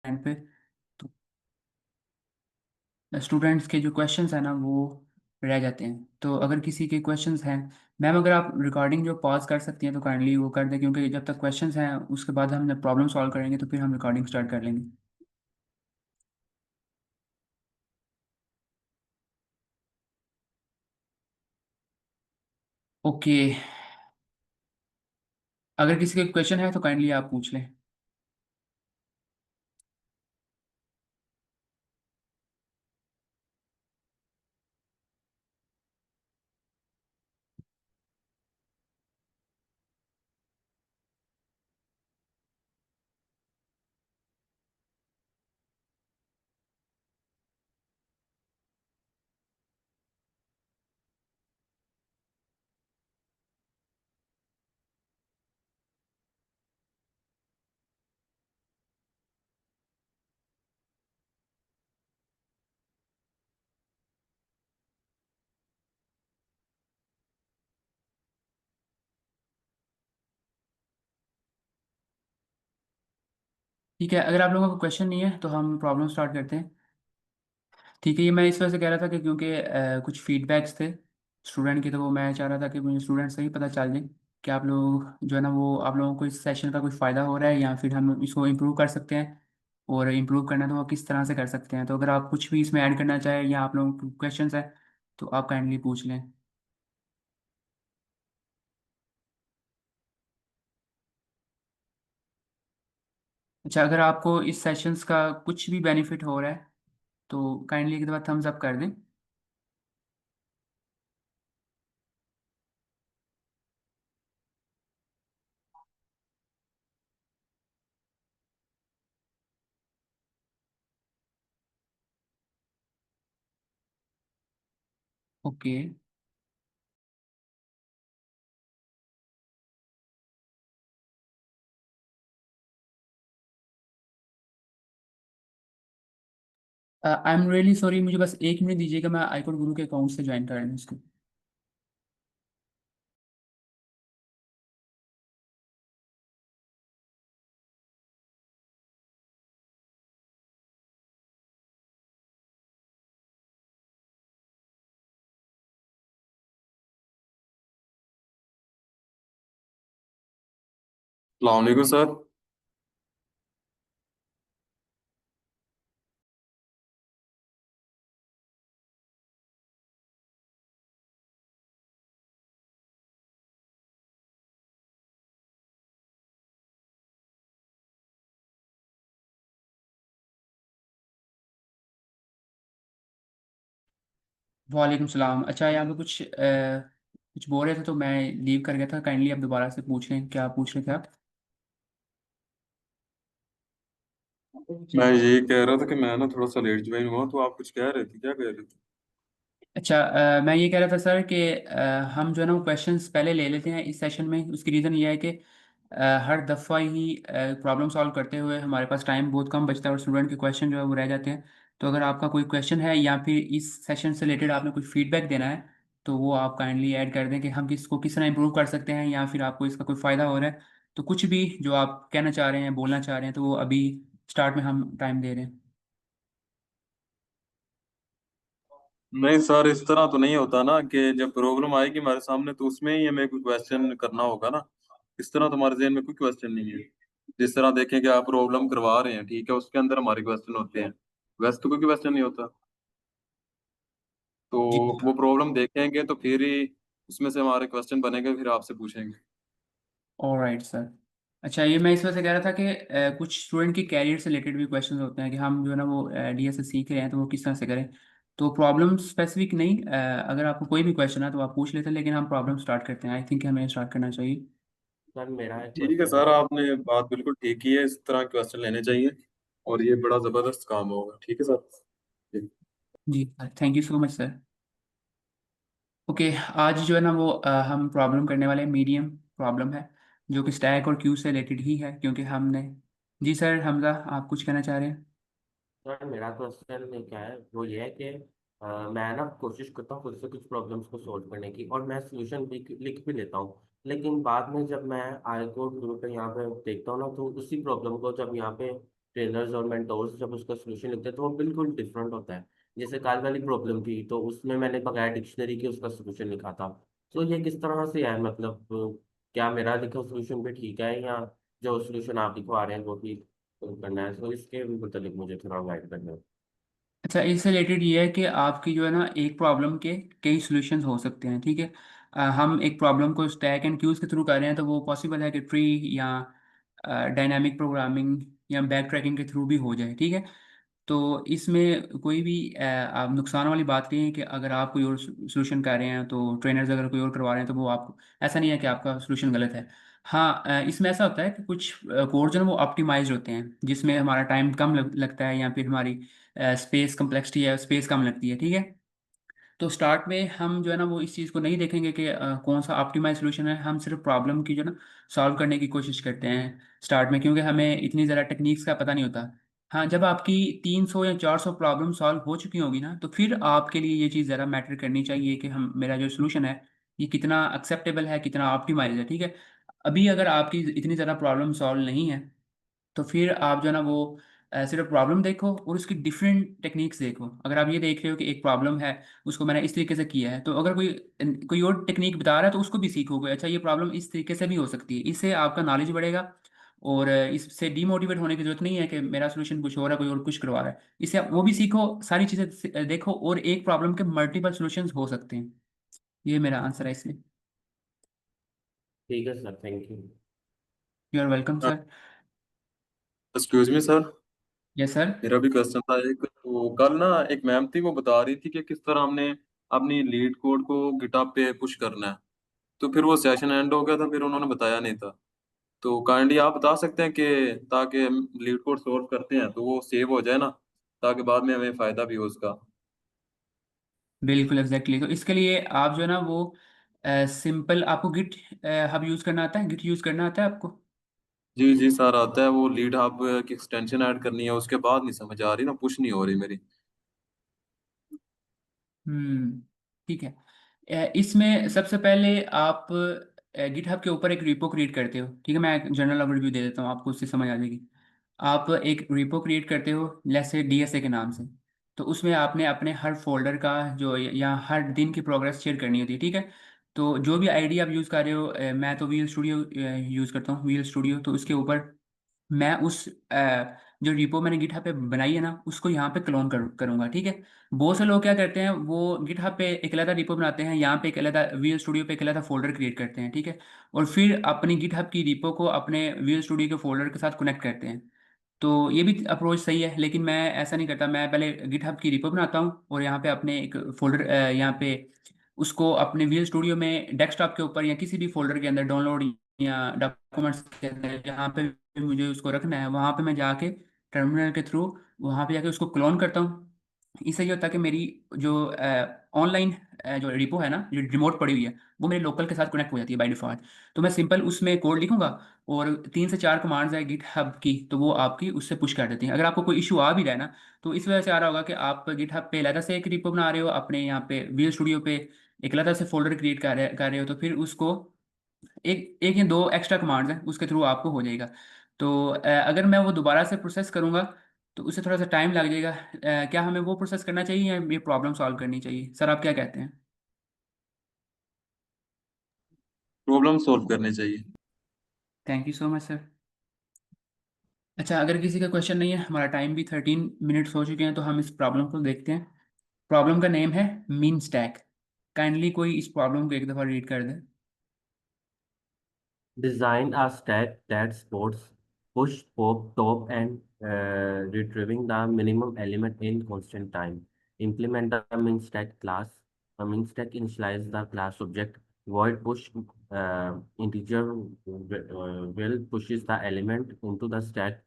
Time पे तो students के जो क्वेश्चंस हैं ना वो रह जाते हैं। तो अगर किसी के क्वेश्चंस हैं, मैम अगर आप रिकॉर्डिंग जो पॉज कर सकती हैं तो काइंडली वो कर दें, क्योंकि जब तक क्वेश्चंस हैं उसके बाद हम जब प्रॉब्लम सॉल्व करेंगे तो फिर हम रिकॉर्डिंग स्टार्ट कर लेंगे। ओके, अगर किसी के क्वेश्चन है तो काइंडली आप पूछ लें। ठीक है, अगर आप लोगों को क्वेश्चन नहीं है तो हम प्रॉब्लम स्टार्ट करते हैं। ठीक है, ये मैं इस वजह से कह रहा था कि क्योंकि कुछ फीडबैक्स थे स्टूडेंट के, तो वो मैं चाह रहा था कि मुझे स्टूडेंट से ही पता चल जाए कि आप लोग जो है ना वो आप लोगों को इस सेशन का कोई फ़ायदा हो रहा है या फिर हम इसको इम्प्रूव कर सकते हैं। और इम्प्रूव करना है तो वो किस तरह से कर सकते हैं। तो अगर आप कुछ भी इसमें ऐड करना चाहें या आप लोगों को क्वेश्चंस है तो आप काइंडली पूछ लें। अच्छा, अगर आपको इस सेशंस का कुछ भी बेनिफिट हो रहा है तो काइंडली एक दफ़ा थम्स अप कर दें। Okay, I am really sorry, मुझे बस 1 मिनट दीजिएगा, मैं आईकोड गुरु के अकाउंट से ज्वाइन कर रहा हूँ इसको। अलैक्म सर। वालेकुम सलाम। अच्छा, यहाँ पे कुछ बोल रहे थे तो मैं लीव कर गया था, काइंडली आप दोबारा से पूछ लें, क्या पूछ रहे थे आप? मैं यही कह रहा था कि मैं ना थोड़ा सा लेट ज्वाइन हुआ, तो आप कुछ कह रहे थे, क्या कह रहे थे? अच्छा, मैं ये कह रहा था सर कि हम जो है ना वो क्वेश्चंस पहले ले लेते हैं इस सेशन में। उसकी रीज़न ये है कि हर दफ़ा ही प्रॉब्लम सॉल्व करते हुए हमारे पास टाइम बहुत कम बचता है और स्टूडेंट के क्वेश्चन जो है वो रह जाते हैं। तो अगर आपका कोई क्वेश्चन है या फिर इस सेशन से रिलेटेड आपने कुछ फीडबैक देना है तो वो आप काइंडली ऐड कर दें कि हम किसको किस तरह इंप्रूव कर सकते हैं या फिर आपको इसका कोई फ़ायदा हो रहा है। तो कुछ भी जो आप कहना चाह रहे हैं, बोलना चाह रहे हैं, तो वो अभी स्टार्ट में हम टाइम दे रहे हैं। नहीं सर, इस तरह तो नहीं होता ना कि जब प्रॉब्लम आएगी हमारे सामने तो उसमें ही हमें कोई क्वेश्चन करना होगा ना। इस तरह तो हमारे जहन में कोई क्वेश्चन नहीं है। जिस तरह देखें कि आप प्रॉब्लम करवा रहे हैं, ठीक है, उसके अंदर हमारे क्वेश्चन होते हैं। वैसे तो कोई क्वेश्चन नहीं होता। तो जी, वो प्रॉब्लम देखेंगे तो फिर ही उसमें से हमारे क्वेश्चन बनेंगे, फिर आपसे पूछेंगे। Alright sir. अच्छा, ये मैं इस वजह से कह रहा था कि कुछ स्टूडेंट के कैरियर से रिलेटेड भी क्वेश्चंस होते हैं कि हम जो है ना वो डीएसए सीख रहे हैं तो वो किस तरह से करें। तो प्रॉब्लम स्पेसिफिक नहीं, अगर आपको कोई भी क्वेश्चन है तो आप पूछ लेते हैं, लेकिन हम प्रॉब्लम स्टार्ट करते हैं। आई थिंक हमें स्टार्ट करना चाहिए। सर मेरा एक ठीक है क्वेश्चन सर, है। आपने बात बिल्कुल ठीक की है, इस तरह के क्वेश्चन लेने चाहिए और ये बड़ा जबरदस्त काम होगा। ठीक है सर। जी, thank you so much sir. Okay, आज जो है ना वो हम प्रॉब्लम करने वाले मीडियम प्रॉब्लम है जो कि स्टैक और क्यू से रिलेटेड ही है, क्योंकि हमने। जी सर, हमजा आप कुछ कहना चाह रहे हैं? सर मेरा क्वेश्चन क्या है, वो ये है कि मैं ना कोशिश करता हूँ खुद से कुछ प्रॉब्लम्स को सॉल्व करने की, और मैं सोल्यूशन लिख भी लेता हूँ। लेकिन बाद में जब मैं आई कोड गुरु पे यहाँ पे देखता हूँ ना, तो उसी प्रॉब्लम को जब यहाँ पे ट्रेनर्स और मेंटोर्स जब उसका सोल्यूशन लिखते हैं तो वो बिल्कुल डिफरेंट होता है। जैसे कल वाली प्रॉब्लम थी तो उसमें मैंने बगैर डिक्शनरी के उसका सोल्यूशन लिखा था। तो ये किस तरह से है, मतलब क्या मेरा लिखा सोल्यूशन भी ठीक है, या जो सोल्यूशन आप लिखवा रहे हैं वो भी करना है? तो इसके मतलब मुझे थोड़ा गाइड करना है। अच्छा, इससे रिलेटेड ये है कि आपकी जो है ना एक प्रॉब्लम के कई सॉल्यूशंस हो सकते हैं, ठीक है। हम एक प्रॉब्लम को स्टैक एंड क्यूज के थ्रू कर रहे हैं तो वो पॉसिबल है कि ट्री या डायनामिक प्रोग्रामिंग या बैक ट्रैकिंग के थ्रू भी हो जाए, ठीक है। तो इसमें कोई भी आप नुकसान वाली बात नहीं है कि अगर आप कोई और सोल्यूशन कर रहे हैं तो ट्रेनर्स अगर कोई और करवा रहे हैं तो वो आपको, ऐसा नहीं है कि आपका सोल्यूशन गलत है। हाँ, इसमें ऐसा होता है कि कुछ कोड जो है वो ऑप्टिमाइज होते हैं जिसमें हमारा टाइम कम लगता है या फिर हमारी स्पेस कम्प्लेक्सिटी है, स्पेस कम लगती है, ठीक है। तो स्टार्ट में हम जो है ना वो इस चीज़ को नहीं देखेंगे कि कौन सा ऑप्टिमाइज सोल्यूशन है, हम सिर्फ प्रॉब्लम की जो है ना सॉल्व करने की कोशिश करते हैं स्टार्ट में, क्योंकि हमें इतनी ज़्यादा टेक्निक्स का पता नहीं होता। हाँ, जब आपकी 300 या 400 प्रॉब्लम सॉल्व हो चुकी होगी ना तो फिर आपके लिए ये चीज़ ज़्यादा मैटर करनी चाहिए कि हम, मेरा जो सोल्यूशन है ये कितना एक्सेप्टेबल है, कितना ऑप्टिमाइज है, ठीक है। अभी अगर आपकी इतनी ज़्यादा प्रॉब्लम सॉल्व नहीं है तो फिर आप जो है ना वो सिर्फ प्रॉब्लम देखो और उसकी डिफरेंट टेक्निक्स देखो। अगर आप ये देख रहे हो कि एक प्रॉब्लम है, उसको मैंने इस तरीके से किया है, तो अगर कोई कोई और टेक्निक बता रहा है तो उसको भी सीखोगे, अच्छा ये प्रॉब्लम इस तरीके से भी हो सकती है, इससे आपका नॉलेज बढ़ेगा। और इससे डीमोटिवेट होने की जरूरत नहीं है कि मेरा सोल्यूशन कुछ और है, कोई और कुछ करवा रहा है। इससे आप वो भी सीखो, सारी चीज़ें देखो, और एक प्रॉब्लम के मल्टीपल सॉल्यूशंस हो सकते हैं। ये मेरा आंसर है इसमें। ठीक है sir, thank you. You are welcome sir. Excuse me sir, yes sir. मेरा भी क्वेश्चन था एक। तो कल ना एक मैम थी, वो बता रही थी कि किस तरह हमने अपनी लीड कोड को गिटहब पे पुश करना है। तो फिर वो सेशन एंड हो गया था, फिर उन्होंने बताया नहीं था। तो काइंडली आप बता सकते हैं कि ताकि हम लीड कोड सोल्व करते हैं तो वो सेव हो जाए ना, ताकि बाद में हमें फायदा भी हो उसका। बिल्कुल एग्जैक्टली, तो इसके लिए आप जो है ना वो सिंपल, आपको गिट हब यूज़ करना आता है, गिट यूज़ करना आता है आपको? जी जी सर, आता है। वो लीड हब की एक्सटेंशन ऐड करनी है, उसके बाद नहीं समझ आ रही ना, पुश नहीं हो रही मेरी। हम्म, ठीक है। इसमें सबसे पहले आप गिटहब के ऊपर एक रिपो क्रिएट करते हो, ठीक है। मैं एक जनरल ओवरव्यू दे देता हूँ आपको, उससे समझ आ जाएगी। आप एक रिपो क्रिएट करते हो जैसे डीएसए के नाम से। तो उसमें आपने अपने हर फोल्डर का जो या हर दिन की प्रोग्रेस शेयर करनी होती है, ठीक है। तो जो भी आईडी आप यूज़ कर रहे हो, मैं तो व्हील स्टूडियो यूज़ करता हूँ, व्हील स्टूडियो। तो उसके ऊपर मैं उस जो रिपो मैंने गिटहब पे बनाई है ना उसको यहाँ पे क्लोन करूँगा, ठीक है। बहुत से लोग क्या करते हैं, वो गिटहब पे एक अलग रिपो बनाते हैं, यहाँ पे एक अलग विजुअल स्टूडियो पे एक अलग फोल्डर क्रिएट करते हैं, ठीक है। और फिर अपनी गिटहब की रिपो को अपने विजुअल स्टूडियो के फोल्डर के साथ कनेक्ट करते हैं। तो ये भी अप्रोच सही है, लेकिन मैं ऐसा नहीं करता। मैं पहले गिटहब की रिपो बनाता हूँ और यहाँ पे अपने एक फोल्डर, यहाँ पे उसको अपने विजुअल स्टूडियो में डेस्कटॉप के ऊपर या किसी भी फोल्डर के अंदर डाउनलोड या डॉक्यूमेंट्स के अंदर जहाँ पे भी मुझे उसको रखना है वहाँ पे मैं जाके टर्मिनल के थ्रू वहाँ पे जाके उसको क्लोन करता हूँ। इससे ये होता है कि मेरी जो ऑनलाइन जो रिपो है ना, जो रिमोट पड़ी हुई है, वो मेरे लोकल के साथ कनेक्ट हो जाती है बाय डिफॉल्ट। तो मैं सिंपल उसमें कोड लिखूंगा और 3 से 4 कमांड्स है गिट हब की, तो वो आपकी उससे पुश कर देती हैं। अगर आपको कोई इशू आ भी रहा है ना, तो इस वजह से आ रहा होगा कि आप गिट हब पे अलग से एक रिपो बना रहे हो, अपने यहाँ पे विजुअल स्टूडियो पे एक अलग से फोल्डर क्रिएट कर रहे हो। तो फिर उसको एक एक या दो एक्स्ट्रा कमांड्स हैं उसके थ्रू आपको हो जाएगा। तो अगर मैं वो दोबारा से प्रोसेस करूँगा तो उससे थोड़ा सा टाइम लग जाएगा। क्या हमें वो प्रोसेस करना चाहिए या ये प्रॉब्लम सॉल्व करनी चाहिए, सर आप क्या कहते हैं? प्रॉब्लम सॉल्व करने चाहिए। Thank you so much sir. अच्छा, अगर किसी का क्वेश्चन नहीं है, हमारा टाइम भी 13 मिनट्स हो चुके हैं, तो हम इस प्रॉब्लम को देखते हैं। प्रॉब्लम का नेम है मीन स्टैक। काइंडली कोई इस प्रॉब्लम को एक दफ़ा रीड कर दे। Design a stack that supports push, pop, top, and retrieving the minimum element in constant time. Implement the minStack class. The minStack initialize the class object. Void push integer will pushes the element into the stack.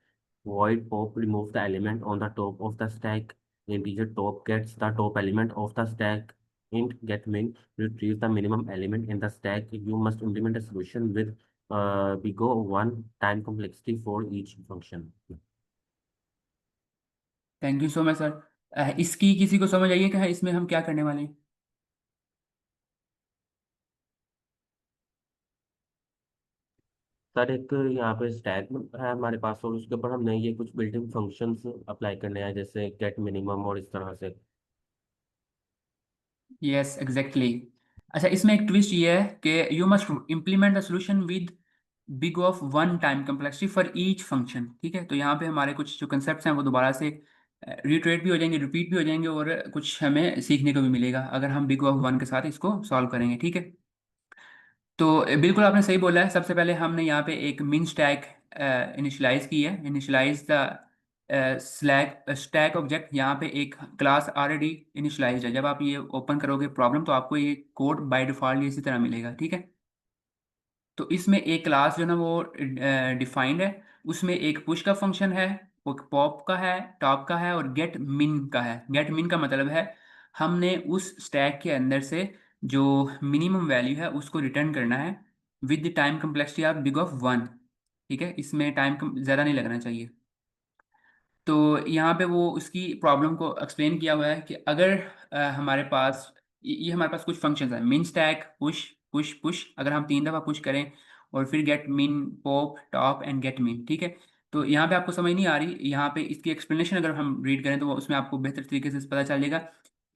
Void pop remove the element on the top of the stack. Integer top gets the top element of the stack. Int get min retrieve the minimum element in the stack. You must implement a solution with we go one time complexity for each function. Thank you so much sir. इसकी किसी को समझ आइए कि इसमें हम क्या करने वाले हैं? सर एक यहाँ पे स्टैक है हमारे पास, और उसके ऊपर हमने ये कुछ बिल्ट इन फंक्शंस अप्लाई करने हैं, जैसे गेट मिनिमम और इस तरह से। Yes exactly. अच्छा, इसमें एक ट्विस्ट ये है कि you must implement the solution with big of one time complexity for each function. ठीक है, तो यहाँ पे हमारे कुछ जो कंसेप्ट हैं वो दोबारा से रिट्रेट भी हो जाएंगे, रिपीट भी हो जाएंगे, और कुछ हमें सीखने को भी मिलेगा अगर हम बिग ऑफ वन के साथ इसको सॉल्व करेंगे। ठीक है, तो बिल्कुल आपने सही बोला है। सबसे पहले हमने यहाँ पे एक मिन स्टैक इनिशियलाइज की है। Initialize the slack stack object, यहाँ पे एक क्लास ऑलरेडी इनिशियलाइज है। जब आप ये ओपन करोगे प्रॉब्लम तो आपको ये कोड बाय डिफॉल्ट इसी तरह मिलेगा। ठीक है, तो इसमें एक क्लास जो ना वो डिफाइंड है, उसमें एक पुश का फंक्शन है, एक पॉप का है, टॉप का है, और गेट मिन का है। गेट मिन का मतलब है हमने उस स्टैक के अंदर से जो मिनिमम वैल्यू है उसको रिटर्न करना है with the time complexity of big of one. ठीक है, इसमें टाइम ज़्यादा नहीं लगना चाहिए। तो यहाँ पे वो उसकी प्रॉब्लम को एक्सप्लेन किया हुआ है कि अगर हमारे पास ये हमारे पास कुछ फंक्शंस हैं, मिन स्टैक, पुश पुश पुश, अगर हम 3 दफ़ा पुश करें और फिर गेट मिन, पॉप, टॉप एंड गेट मिन। ठीक है, तो यहाँ पे आपको समझ नहीं आ रही, यहाँ पे इसकी एक्सप्लेनेशन अगर हम रीड करें तो उसमें आपको बेहतर तरीके से पता चल जाएगा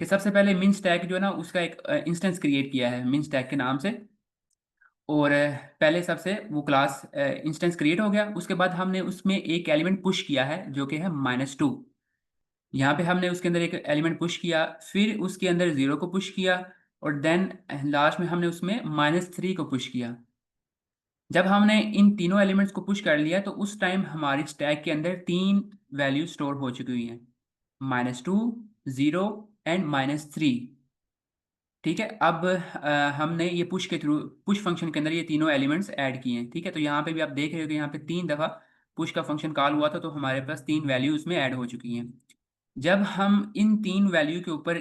कि सबसे पहले मिन स्टैक जो है ना उसका एक इंस्टेंस क्रिएट किया है मिन स्टैक के नाम से। और पहले सबसे वो क्लास इंस्टेंस क्रिएट हो गया, उसके बाद हमने उसमें एक एलिमेंट पुश किया है जो कि है -2। यहाँ पे हमने उसके अंदर एक एलिमेंट पुश किया, फिर उसके अंदर 0 को पुश किया, और देन लास्ट में हमने उसमें -3 को पुश किया। जब हमने इन तीनों एलिमेंट्स को पुश कर लिया तो उस टाइम हमारी स्टैक के अंदर 3 वैल्यू स्टोर हो चुकी हुई हैं, -2, 0 एंड -3। ठीक है, अब हमने ये पुश के थ्रू, पुश फंक्शन के अंदर ये तीनों एलिमेंट्स ऐड किए हैं। ठीक है, तो यहाँ पे भी आप देख रहे हो कि यहाँ पे 3 दफ़ा पुश का फंक्शन कॉल हुआ था, तो हमारे पास 3 वैल्यू उसमें ऐड हो चुकी हैं। जब हम इन 3 वैल्यू के ऊपर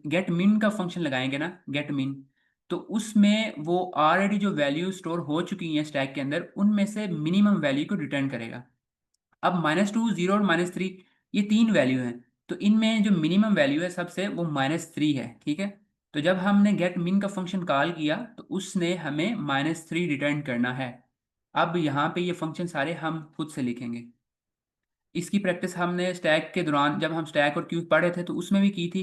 गेट मिन का फंक्शन लगाएंगे ना, गेट मिन, तो उसमें वो ऑलरेडी जो वैल्यू स्टोर हो चुकी हैं स्टैक के अंदर उनमें से मिनिमम वैल्यू को रिटर्न करेगा। अब -2, 0 और -3 ये 3 वैल्यू हैं, तो इनमें जो मिनिमम वैल्यू है सबसे वो -3 है। ठीक है, तो जब हमने गेट मिन का फंक्शन कॉल किया तो उसने हमें -3 रिटर्न करना है। अब यहाँ पे ये फंक्शन सारे हम खुद से लिखेंगे। इसकी प्रैक्टिस हमने स्टैक के दौरान, जब हम स्टैक और क्यू पढ़ रहे थे तो उसमें भी की थी।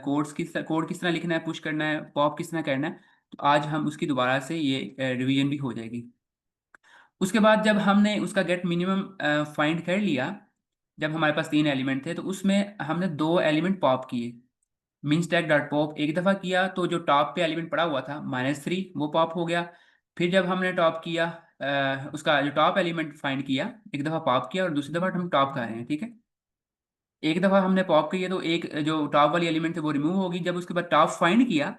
कोड किस तरह लिखना है, पुश करना है, पॉप किस तरह करना है, तो आज हम उसकी दोबारा से ये रिवीजन भी हो जाएगी। उसके बाद जब हमने उसका गेट मिनिमम फाइंड कर लिया, जब हमारे पास 3 एलिमेंट थे तो उसमें हमने 2 एलिमेंट पॉप किए। मिन स्टैक डॉट पॉप एक दफ़ा किया तो जो टॉप पे एलिमेंट पड़ा हुआ था -3 वो पॉप हो गया। फिर जब हमने टॉप किया, उसका जो टॉप एलिमेंट फाइंड किया, एक दफ़ा पॉप किया और दूसरी दफ़ा हम टॉप कर रहे हैं। ठीक है, एक दफ़ा हमने पॉप किया तो एक जो टॉप वाली एलिमेंट थी वो रिमूव होगी। जब उसके बाद टॉप फाइंड किया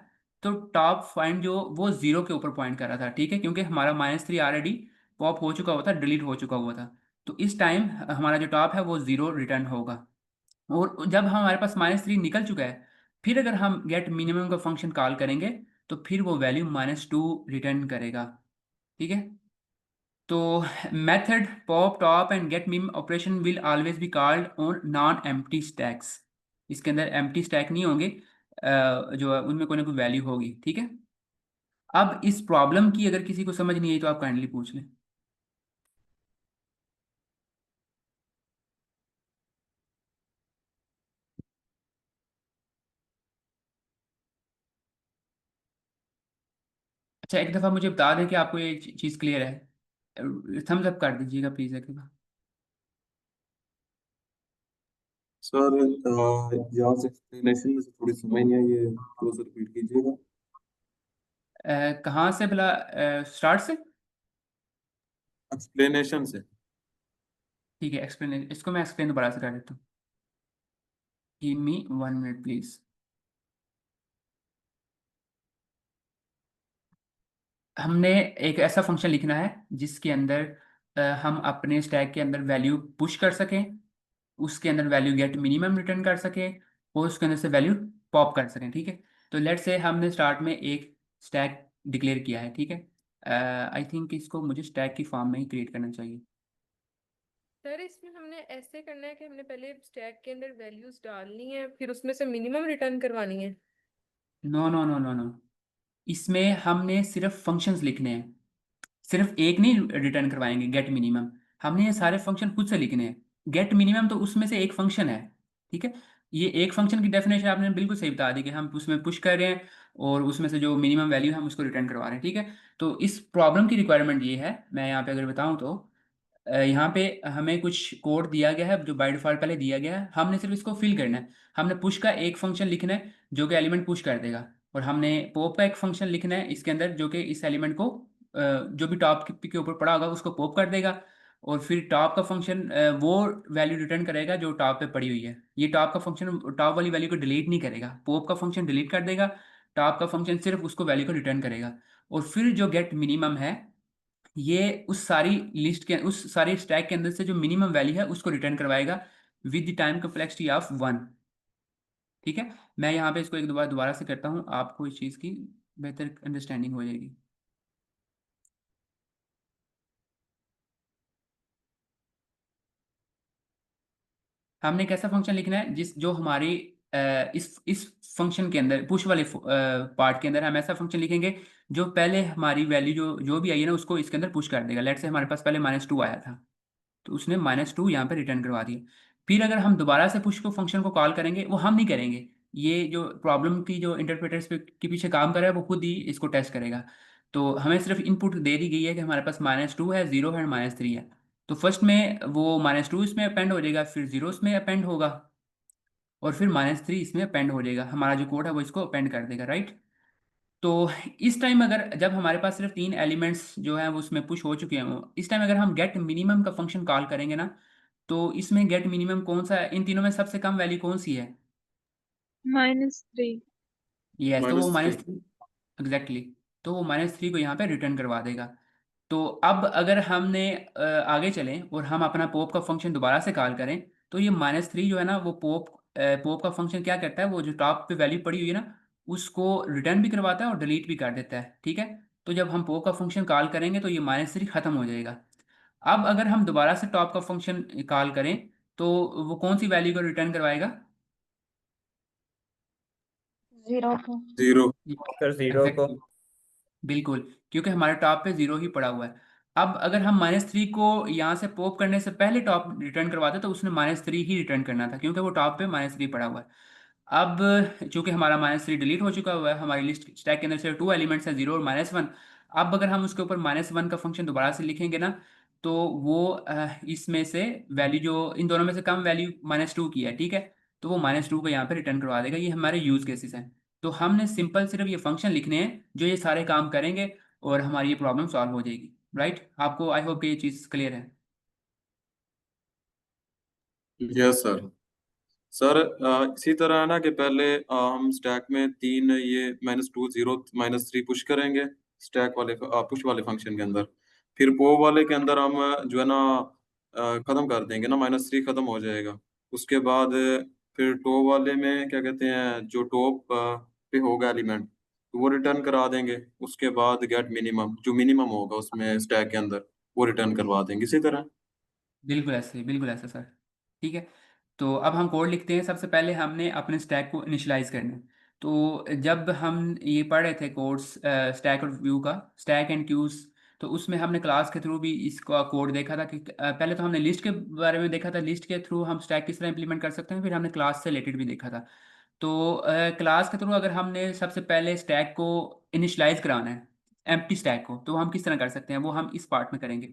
तो टॉप फाइंड जो वो 0 के ऊपर पॉइंट कर रहा था। ठीक है, क्योंकि हमारा -3 ऑलरेडी पॉप हो चुका हुआ था, डिलीट हो चुका हुआ था, तो इस टाइम हमारा जो टॉप है वो 0 रिटर्न होगा। और जब हमारे पास -3 निकल चुका है, फिर अगर हम गेट मिनिमम का फंक्शन कॉल करेंगे तो फिर वो वैल्यू -2 रिटर्न करेगा। ठीक है, तो method pop, top and get min operation will always be called on non empty stacks. इसके अंदर एम्प्टी स्टैक नहीं होंगे, जो है उनमें कोई ना कोई वैल्यू होगी। ठीक है, अब इस प्रॉब्लम की अगर किसी को समझ नहीं आई तो आप काइंडली पूछ लें। अच्छा, एक दफ़ा मुझे बता दें कि आपको ये चीज़ क्लियर है। थम्स अप कर दीजिएगा प्लीज़ एक दफ़ा। सर यहाँ से एक्सप्लेनेशन में से थोड़ी समझ नहीं आई, ये थोड़ा सा रिपीट कीजिएगा। कहाँ से भला, स्टार्ट से? एक्सप्लेनेशन से। ठीक है, एक्सप्लेन, इसको मैं एक्सप्लेन दोबारा से कर देता हूँ। Give me 1 minute please. हमने एक ऐसा फंक्शन लिखना है जिसके अंदर हम अपने स्टैक के अंदर वैल्यू पुश कर सकें, उसके अंदर वैल्यू गेट मिनिमम रिटर्न कर सकें, और उसके अंदर से वैल्यू पॉप कर सकें। ठीक है, तो लेट्स से हमने स्टार्ट में एक स्टैक डिक्लेयर किया है। ठीक है, आई थिंक इसको मुझे स्टैक की फॉर्म में ही क्रिएट करना चाहिए। सर इसमें हमने ऐसे करना है कि हमने पहले स्टैक के अंदर वैल्यूज डालनी है, फिर उसमें से मिनिमम रिटर्न करवानी है। No no no no no, इसमें हमने सिर्फ फंक्शंस लिखने हैं, सिर्फ एक नहीं रिटर्न करवाएंगे गेट मिनिमम, हमने ये सारे फंक्शन खुद से लिखने हैं। गेट मिनिमम तो उसमें से एक फंक्शन है, ठीक है। ये एक फंक्शन की डेफिनेशन आपने बिल्कुल सही बता दी कि हम उसमें पुश कर रहे हैं और उसमें से जो मिनिमम वैल्यू है हम उसको रिटर्न करवा रहे हैं, ठीक है। तो इस प्रॉब्लम की रिक्वायरमेंट ये है, मैं यहाँ पे अगर बताऊँ तो यहाँ पे हमें कुछ कोड दिया गया है जो बाय डिफॉल्ट पहले दिया गया है, हमने सिर्फ इसको फिल करना है। हमने पुश का एक फंक्शन लिखना है जो कि एलिमेंट पुश कर देगा, और हमने पॉप का एक फंक्शन लिखना है इसके अंदर जो कि इस एलिमेंट को जो भी टॉप के ऊपर पड़ा होगा उसको पॉप कर देगा। और फिर टॉप का फंक्शन वो वैल्यू रिटर्न करेगा जो टॉप पे पड़ी हुई है। ये टॉप का फंक्शन टॉप वाली वैल्यू को डिलीट नहीं करेगा, पॉप का फंक्शन डिलीट कर देगा, टॉप का फंक्शन सिर्फ उसको वैल्यू को रिटर्न करेगा। और फिर जो गेट मिनिमम है ये उस सारी लिस्ट के उस सारी स्टैक के अंदर से जो मिनिमम वैल्यू है उसको रिटर्न करवाएगा with the time complexity of 1, ठीक है। मैं यहाँ पे इसको एक दोबारा दोबारा से करता हूँ, आपको इस चीज़ की बेहतर अंडरस्टैंडिंग हो जाएगी। हमने कैसा फंक्शन लिखना है जिस जो हमारी इस फंक्शन के अंदर पुश वाले पार्ट के अंदर हम ऐसा फंक्शन लिखेंगे जो पहले हमारी वैल्यू जो जो भी आई है ना उसको इसके अंदर पुश कर देगा। लेट से हमारे पास पहले -2 आया था, तो उसने -2 यहाँ पे रिटर्न करवा दिया। फिर अगर हम दोबारा से पुश को फंक्शन को कॉल करेंगे, वो हम नहीं करेंगे, ये जो प्रॉब्लम की जो इंटरप्रेटर्स के पीछे काम कर रहा है वो खुद ही इसको टेस्ट करेगा। तो हमें सिर्फ इनपुट दे दी गई है कि हमारे पास -2 है, 0 है, -3 है। तो फर्स्ट में वो -2 इसमें अपेंड हो जाएगा, फिर 0 इसमें अपेंड होगा, और फिर -3 इसमें अपेंड हो जाएगा। हमारा जो कोड है वो इसको अपेंड कर देगा, राइट। तो इस टाइम अगर जब हमारे पास सिर्फ 3 एलिमेंट्स जो है वो उसमें पुश हो चुके हैं, वो इस टाइम अगर हम गेट मिनिमम का फंक्शन कॉल करेंगे ना, तो इसमें गेट मिनिमम कौन सा है, इन तीनों में सबसे कम वैल्यू कौन सी है? -3। यस, तो वो -3। -3, एग्जैक्टली। तो वो -3 को यहाँ पे रिटर्न करवा देगा। तो अब अगर हमने आगे चलें और हम अपना पोप का फंक्शन दोबारा से कॉल करें, तो ये -3 जो है ना वो पोप का फंक्शन क्या करता है, वो जो टॉप पे वैल्यू पड़ी हुई है ना उसको रिटर्न भी करवाता है और डिलीट भी कर देता है, ठीक है। तो जब हम पोप का फंक्शन कॉल करेंगे तो ये -3 खत्म हो जाएगा। अब अगर हम दोबारा से टॉप का फंक्शन कॉल करें तो वो कौन सी वैल्यू को रिटर्न करवाएगा? 0 को। 0। सर 0 को। एग्जैक्टली, बिल्कुल, क्योंकि हमारे टॉप पे 0 ही पड़ा हुआ है। अब अगर हम -3 को यहाँ से पॉप करने से पहले टॉप रिटर्न करवाते तो उसने -3 ही रिटर्न करना था, क्योंकि वो टॉप पे -3 पड़ा हुआ है। अब चूंकि हमारा -3 डिलीट हो चुका हुआ है, हमारी लिस्ट स्टैक के अंदर से 2 एलिमेंट्स हैं, 0 और -1। अब अगर हम उसके ऊपर -1 का फंक्शन दोबारा से लिखेंगे ना, तो वो इसमें से वैल्यू जो इन दोनों में से कम वैल्यू -2 की है, ठीक है, तो वो -2 को यहाँ पे रिटर्न करवा देगा। ये हमारे यूज केसेस हैं। तो हमने सिंपल सिर्फ ये फंक्शन लिखने हैं जो ये सारे काम करेंगे और हमारी ये प्रॉब्लम सॉल्व हो जाएगी, राइट। आपको आई होप कि ये चीज़ क्लियर है। Yes sir. सर इसी तरह है ना कि पहले हम स्टैक में 3 ये -2 0 -3 पुश करेंगे स्टैक वाले पुश वाले फंक्शन के अंदर। फिर पो वाले के अंदर हम जो है ना खत्म कर देंगे ना, -3 खत्म हो जाएगा। उसके बाद फिर टॉप वाले में क्या कहते हैं, जो टॉप पे होगा एलिमेंट तो वो रिटर्न करा देंगे। उसके बाद गेट मिनिमम जो मिनिमम होगा उसमें स्टैक के अंदर वो रिटर्न करवा देंगे इसी तरह। बिल्कुल ऐसे सर, ठीक है। तो अब हम कोड लिखते हैं। सबसे पहले हमने अपने स्टैक को इनिशियलाइज करना है। तो जब हम ये पढ़ रहे थे कोड्स स्टैक और व्यू का, स्टैक एंड क्यूज, तो उसमें हमने क्लास के थ्रू भी इसका कोड देखा था कि पहले तो हमने लिस्ट के बारे में देखा था, लिस्ट के थ्रू हम स्टैक किस तरह इंप्लीमेंट कर सकते हैं, फिर हमने क्लास से रिलेटेड भी देखा था। तो क्लास के थ्रू अगर हमने सबसे पहले स्टैक को इनिशियलाइज कराना है, एम्प्टी स्टैक को, तो हम किस तरह कर सकते हैं वो हम इस पार्ट में करेंगे।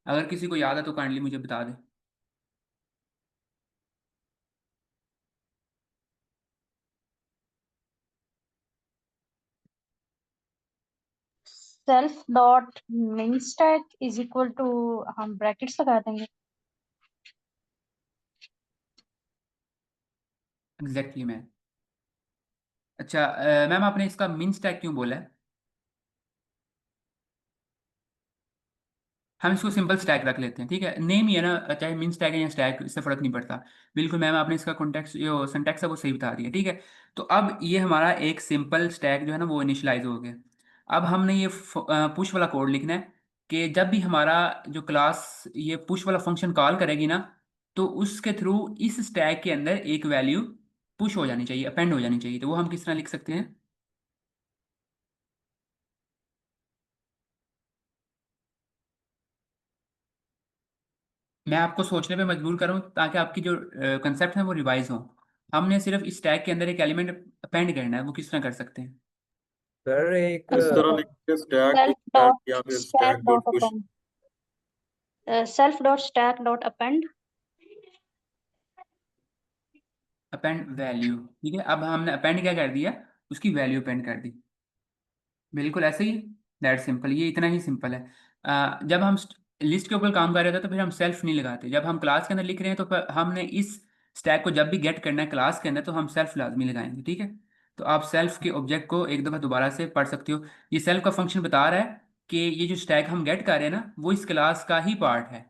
अगर किसी को याद है तो काइंडली मुझे बता दें। Self dot main stack is equal to, हम ब्रैकेट्स लगा देंगे। Exactly ma'am. अच्छा मैम आपने इसका मिन स्टैक क्यों बोला है? हम इसको सिंपल स्टैक रख लेते हैं, ठीक है, नेम ही है ना, चाहे मिन स्टैक है या स्टैक, इससे फर्क नहीं पड़ता। बिल्कुल मैम, आपने इसका कॉन्टेक्स्ट जो सिंटैक्स है वो सही बता दिया, ठीक है। तो अब ये हमारा एक सिंपल स्टैक जो है ना वो इनिशियलाइज हो गया। अब हमने ये पुश वाला कोड लिखना है कि जब भी हमारा जो क्लास ये पुश वाला फंक्शन कॉल करेगी ना, तो उसके थ्रू इस स्टैक के अंदर एक वैल्यू पुश हो जानी चाहिए, अपेंड हो जानी चाहिए। तो वो हम किस तरह लिख सकते हैं? मैं आपको सोचने पे मजबूर करूँ ताकि आपकी जो कंसेप्ट है वो रिवाइज हो। हमने सिर्फ इस टैग के अंदर एक एलिमेंट अपेंड करना है, वो किस तरह कर सकते हैं? सर एक इस तरह लिखते stack self dot add dot या फिर stack stack dot dot push. Append, self dot stack dot append. Append value, ठीक है। अब हमने अपेंड क्या कर दिया, उसकी वैल्यू अपेंड कर दी। बिल्कुल ऐसे ही, दैट सिंपल, ये इतना ही सिंपल है। जब हम लिस्ट के ऊपर काम कर रहे थे तो फिर हम सेल्फ नहीं लगाते। जब हम क्लास के अंदर लिख रहे हैं तो फिर हमने इस स्टैक को जब भी गेट करना है क्लास के अंदर तो हम सेल्फ लाजमी लगाएंगे, ठीक है। तो आप सेल्फ के ऑब्जेक्ट को एक दफ़ा दोबारा से पढ़ सकते हो। ये सेल्फ का फंक्शन बता रहा है कि ये जो स्टैक हम गेट कर रहे हैं ना वो इस क्लास का ही पार्ट है।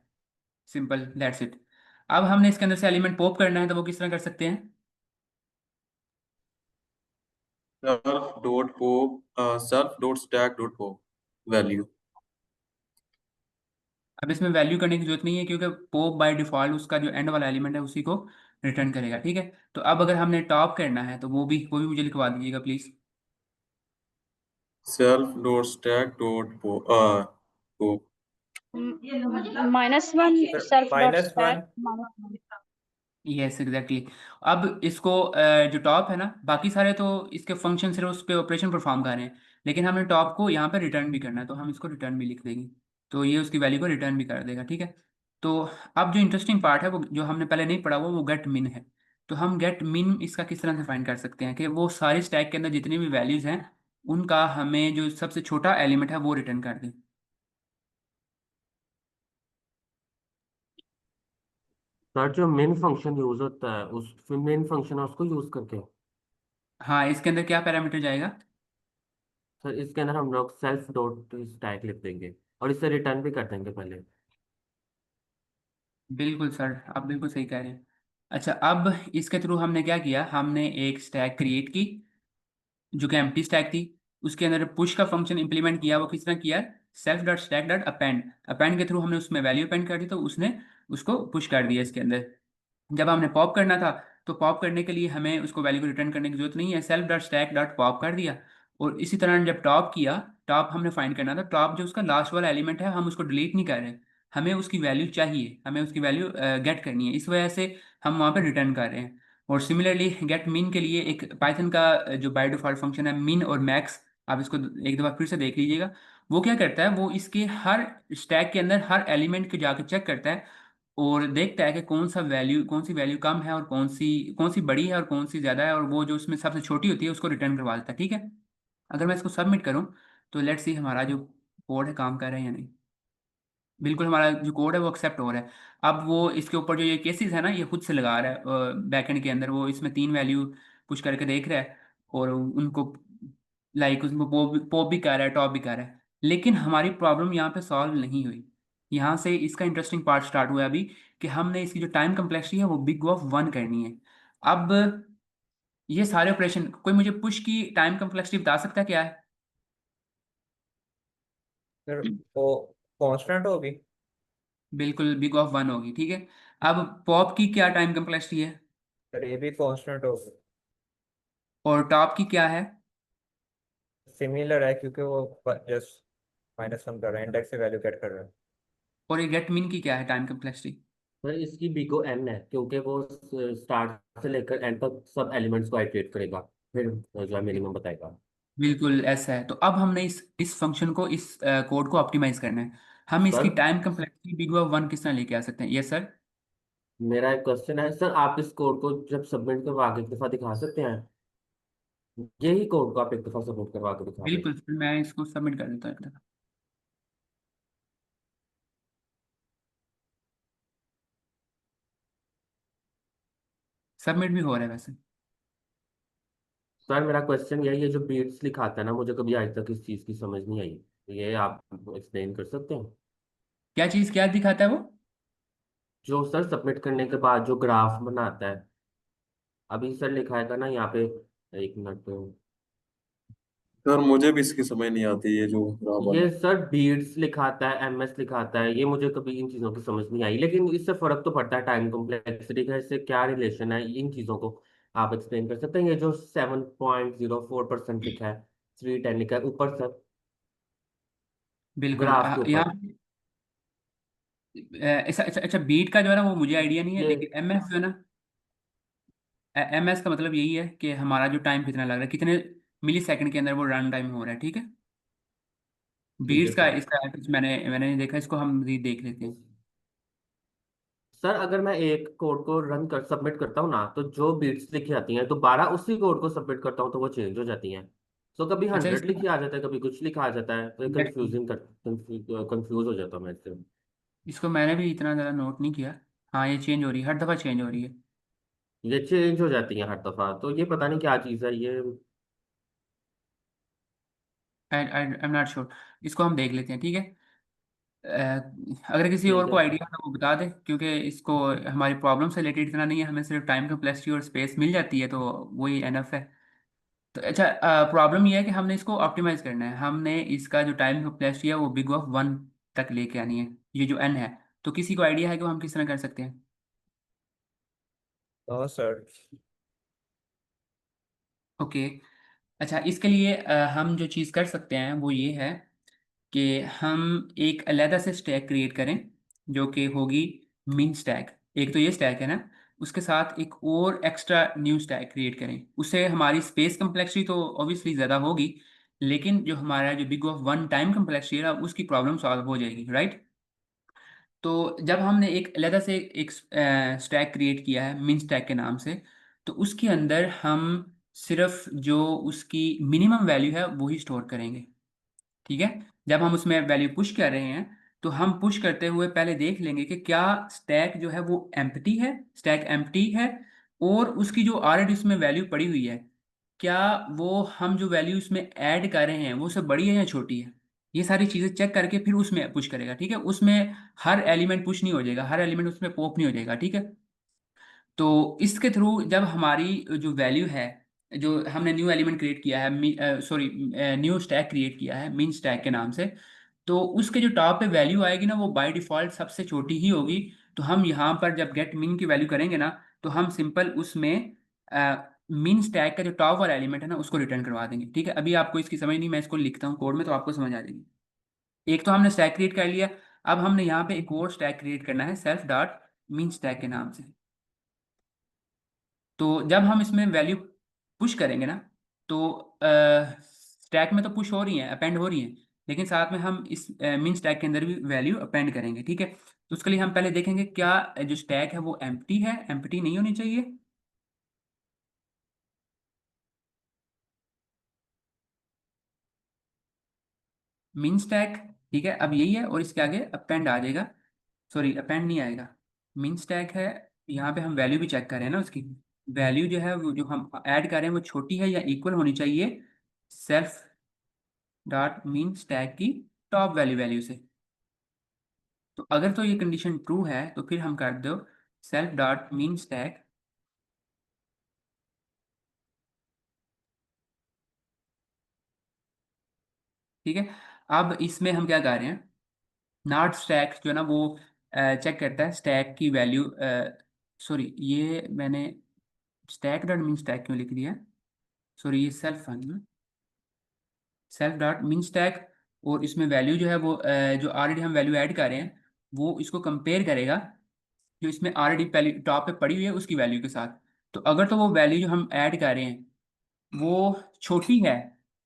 Simple, that's it. अब हमने इसके अंदर से एलिमेंट पॉप करना है तो वो किस तरह कर सकते हैं? Self dot pop, self dot stack dot pop value. अब इसमें वैल्यू करने की जरूरत नहीं है क्योंकि पॉप बाय डिफॉल्ट उसका जो एंड वाला एलिमेंट है उसी को रिटर्न करेगा, ठीक है। तो अब अगर हमने टॉप करना है तो वो भी मुझे लिखवा दीजिएगा please. Self dot stack dot pop. -1 sir self dot stack -1। -1। Yes exactly. अब इसको जो टॉप है ना, बाकी सारे तो इसके फंक्शन सिर्फ उस पर ऑपरेशन परफॉर्म कर रहे हैं, लेकिन हमने टॉप को यहाँ पे रिटर्न भी करना है तो हम इसको रिटर्न भी लिख देंगे। तो ये उसकी वैल्यू को रिटर्न भी कर देगा, ठीक है। तो अब जो इंटरेस्टिंग पार्ट है वो जो हमने पहले नहीं पढ़ा वो गेट मिन है। तो हम गेट मिन इसका किस तरह से फाइंड कर सकते हैं कि वो सारे स्टैक के अंदर जितनी भी वैल्यूज हैं उनका हमें जो सबसे छोटा एलिमेंट है वो रिटर्न कर दें। सर जो मेन फंक्शन यूज होता है उस मेन फंक्शन है उसको यूज करके। हाँ, इसके अंदर क्या पैरामीटर जाएगा? सर इसके अंदर हम लोग सेल्फ डॉट स्टैक लिख देंगे और इसे रिटर्न भी कर देंगे पहले। बिल्कुल सर, आप बिल्कुल सही कह रहे हैं। अच्छा, अब इसके थ्रू हमने क्या किया, हमने एक स्टैक क्रिएट की जो कि एम्प्टी स्टैक थी। उसके अंदर पुश का फंक्शन इंप्लीमेंट किया, वो किस तरह किया? Self dot stack dot append, append के थ्रू हमने उसमें वैल्यू अपेंड कर दी तो उसने उसको पुश कर दिया इसके अंदर। जब हमने पॉप करना था तो पॉप करने के लिए हमें उसको वैल्यू को रिटर्न करने की जरूरत नहीं है, self dot stack dot pop कर दिया। और इसी तरह जब टॉप किया, टॉप हमने फाइंड करना था, टॉप जो उसका लास्ट वाला एलिमेंट है हम उसको डिलीट नहीं कर रहे, हमें उसकी वैल्यू चाहिए, हमें उसकी वैल्यू गेट करनी है, इस वजह से हम वहाँ पर रिटर्न कर रहे हैं। और सिमिलरली गेट मिन के लिए एक पाइथन का जो बाय डिफॉल्ट फंक्शन है मिन और मैक्स, आप इसको एक दफ़ा फिर से देख लीजिएगा। वो क्या करता है, वो इसके हर स्टैक के अंदर हर एलिमेंट को जाकर चेक करता है और देखता है कि कौन सी वैल्यू कम है और कौन सी बड़ी है और कौन सी ज़्यादा है, और वो जो उसमें सबसे छोटी होती है उसको रिटर्न करवा देता है, ठीक है। अगर मैं इसको सबमिट करूँ तो लेट्स सी हमारा जो कोड है काम कर रहा है या नहीं। बिल्कुल, हमारा जो कोड है वो एक्सेप्ट हो रहा है। अब वो इसके ऊपर जो ये केसेस है ना ये खुद से लगा रहा है बैकएंड के अंदर, वो इसमें 3 वैल्यू पुश करके देख रहा है और उनको लाइक उसमें पॉप भी कर रहा है, टॉप भी कर रहा है। लेकिन हमारी प्रॉब्लम यहाँ पे सॉल्व नहीं हुई। यहाँ से इसका इंटरेस्टिंग पार्ट स्टार्ट हुआ है अभी, कि हमने इसकी जो टाइम कम्प्लेक्सिटी है वो बिग ऑफ 1 करनी है। अब ये सारे ऑपरेशन, कोई मुझे पुश की टाइम कम्प्लेक्सिटी बता सकता है क्या है? सर वो कांस्टेंट होगी। बिल्कुल बिग ऑफ 1 होगी, ठीक है। अब पॉप की क्या टाइम कम्प्लेक्सिटी है सर ये भी कांस्टेंट होगी। और टॉप की क्या है? सिमिलर है क्योंकि वो जस्ट -1 कर रहा है, इंडेक्स से वैल्यू गेट कर रहा है। और ये गेट मीन की क्या है टाइम कम्प्लेक्सिटी? सर इसकी बिगो एन है क्योंकि वो स्टार्ट से लेकर एंड तक सब एलिमेंट्स को आइटरेट करेगा, फिर जो है मिनिमम बताएगा। बिल्कुल ऐसा है। तो अब हमने इस फंक्शन को, इस कोड को ऑप्टिमाइज करना है। हम सर इसकी टाइम कम्प्लेक्सिटी बिग ऑफ 1 किस तरह लेके आ सकते हैं? Yes sir. मेरा एक क्वेश्चन है सर, आप इस कोड को जब सबमिट करवा के एक दफा दिखा सकते हैं? यही कोड को आप एक दफा सबमिट करवा के दिखा दें। बिल्कुल सर, मैं इसको सबमिट कर देता हूँ। सबमिट भी हो रहा है वैसे। सर मेरा क्वेश्चन यही है, जो बीट्स लिखाता है ना मुझे कभी आज तक इस चीज़ की समझ नहीं आई, ये आप एक्सप्लेन कर सकते हैं? क्या चीज़ क्या दिखाता है वो? जो सर सबमिट करने के बाद जो ग्राफ बनाता है, अभी सर लिखाएगा ना यहाँ पे, एक मिनट तो। सर मुझे भी इसकी समझ नहीं आती ये जो खराब वाला। ये सर बीट्स लिखाता है, एमएस लिखाता है, ये मुझे कभी इन चीज़ों की समझ नहीं आई, लेकिन इससे फर्क तो पड़ता है टाइम कॉम्प्लेक्सिटी का, इससे क्या रिलेशन है इन चीज़ों को आप एक्सप्लेन कर सकते हैं? ये जो 7.04% लिखा है, 310 लिखा है ऊपर सर, बिल्कुल ग्राफ के ऊपर। यहाँ अच्छा अच्छा अच्छा, बीट का जो है ना वो मुझे आइडिया नहीं है, ये लेकिन एम एस जो है ना, एम एस का मतलब यही है कि हमारा जो टाइम कितना लग रहा है, कितने मिली सेकंड के अंदर वो रन टाइम हो रहा है, ठीक है। ठीक है बीट्स का सर। इसका कुछ मैंने मैंने नहीं देखा, इसको हम भी देख लेते हैं। सर अगर मैं एक कोड को रन कर सबमिट करता हूँ ना, तो जो बीट्स लिखी आती हैं, दोबारा उसी कोड को सबमिट करता हूँ तो वो चेंज हो जाती हैं। तो कभी अच्छा 100 इसका लिखी आ जाता है, कभी कुछ लिखा आ जाता है, तो कंफ्यूजिंग कर कंफ्यूज हो जाता हूँ मैं इससे। इसको मैंने भी इतना ज़्यादा नोट नहीं किया। हाँ ये चेंज हो रही है, हर दफ़ा चेंज हो रही है। ये चेंज हो जाती है हर दफा, तो ये पता नहीं क्या चीज़ है ये। आई आई एम नॉट श्योर, इसको हम देख लेते हैं, ठीक है। अगर किसी और ठीक को है। आइडिया है तो वो बता दे, क्योंकि इसको हमारी प्रॉब्लम से रिलेटेड इतना नहीं है, हमें सिर्फ टाइम कम्प्लेक्सिटी और स्पेस मिल जाती है तो वही एनफ है। तो अच्छा, प्रॉब्लम ये है कि हमने इसको ऑप्टिमाइज करना है, हमने इसका जो टाइम कम्प्लेक्सिटी है वो बिग ऑफ वन तक लेके आनी है, ये जो एन है। तो किसी को आइडिया है कि वो हम किस तरह कर सकते हैं? No sir. ओके। अच्छा, इसके लिए हम जो चीज़ कर सकते हैं वो ये है कि हम एक अलहदा से स्टैक क्रिएट करें, जो कि होगी मिन स्टैक। एक तो ये स्टैक है ना, उसके साथ एक और एक्स्ट्रा न्यू स्टैक क्रिएट करें, उससे हमारी स्पेस कम्प्लेक्सिटी तो ऑब्वियसली ज़्यादा होगी, लेकिन जो हमारा जो big of one time complexity है ना, उसकी प्रॉब्लम सॉल्व हो जाएगी, राइट। तो जब हमने एक अलहदा से एक स्टैक क्रिएट किया है मिन स्टैक के नाम से, तो उसके अंदर हम सिर्फ जो उसकी मिनिमम वैल्यू है वही स्टोर करेंगे, ठीक है। जब हम उसमें वैल्यू पुश कर रहे हैं, तो हम पुश करते हुए पहले देख लेंगे कि क्या स्टैक जो है वो एम्प्टी है, स्टैक एम्प्टी है, और उसकी जो ऑलरेडी उसमें वैल्यू पड़ी हुई है, क्या वो हम जो वैल्यू उसमें ऐड कर रहे हैं वो सब बड़ी है या छोटी है। ये सारी चीज़ें चेक करके फिर उसमें पुश करेगा, ठीक है। उसमें हर एलिमेंट पुश नहीं हो जाएगा, हर एलिमेंट उसमें पॉप नहीं हो जाएगा, ठीक है। तो इसके थ्रू जब हमारी जो वैल्यू है, जो हमने न्यू एलिमेंट क्रिएट किया है, सॉरी न्यू स्टैक क्रिएट किया है मिन स्टैक के नाम से, तो उसके जो टॉप पे वैल्यू आएगी ना वो बाय डिफ़ॉल्ट सबसे छोटी ही होगी। तो हम यहाँ पर जब गेट मिन की वैल्यू करेंगे ना, तो हम सिंपल उसमें मिन स्टैक का जो टॉप वाला एलिमेंट है ना उसको रिटर्न करवा देंगे, ठीक है। अभी आपको इसकी समझ नहीं, मैं इसको लिखता हूँ कोड में तो आपको समझ आ जाएगी। एक तो हमने स्टैक क्रिएट कर लिया, अब हमने यहाँ पे एक और स्टैक क्रिएट करना है सेल्फ डॉट मिन स्टैक के नाम से। तो जब हम इसमें वैल्यू पुश करेंगे ना, तो स्टैक में तो पुश हो रही है, अपेंड हो रही है, लेकिन साथ में हम इस मिन स्टैक के अंदर भी वैल्यू अपेंड करेंगे, ठीक है। तो उसके लिए हम पहले देखेंगे क्या जो स्टैक है वो एम्प्टी है, एम्प्टी नहीं होनी चाहिए। मिन स्टैक, ठीक है, अब यही है और इसके आगे अपेंड आ जाएगा, सॉरी अपेंड नहीं आएगा, मिन स्टैक है। यहाँ पे हम वैल्यू भी चेक कर रहे हैं ना, उसकी वैल्यू जो है वो जो हम ऐड कर रहे हैं वो छोटी है या इक्वल होनी चाहिए सेल्फ डॉट मीन स्टैक की टॉप वैल्यू वैल्यू से। तो अगर तो ये कंडीशन ट्रू है तो फिर हम कर दो सेल्फ डॉट मीन स्टैक, ठीक है। अब इसमें हम क्या कर रहे हैं, नॉट स्टैक जो है ना वो चेक करता है स्टैक की वैल्यू, सॉरी ये मैंने स्टैक डॉट मीन स्टैक क्यों लिख दिया, सॉरी ये self self dot mean stack, और इसमें वैल्यू जो है वो जो ऑलरेडी हम वैल्यू ऐड कर रहे हैं वो इसको कंपेयर करेगा जो इसमें ऑलरेडी पहले टॉप पे पड़ी हुई है उसकी वैल्यू के साथ। तो अगर तो वो वैल्यू जो हम ऐड कर रहे हैं वो छोटी है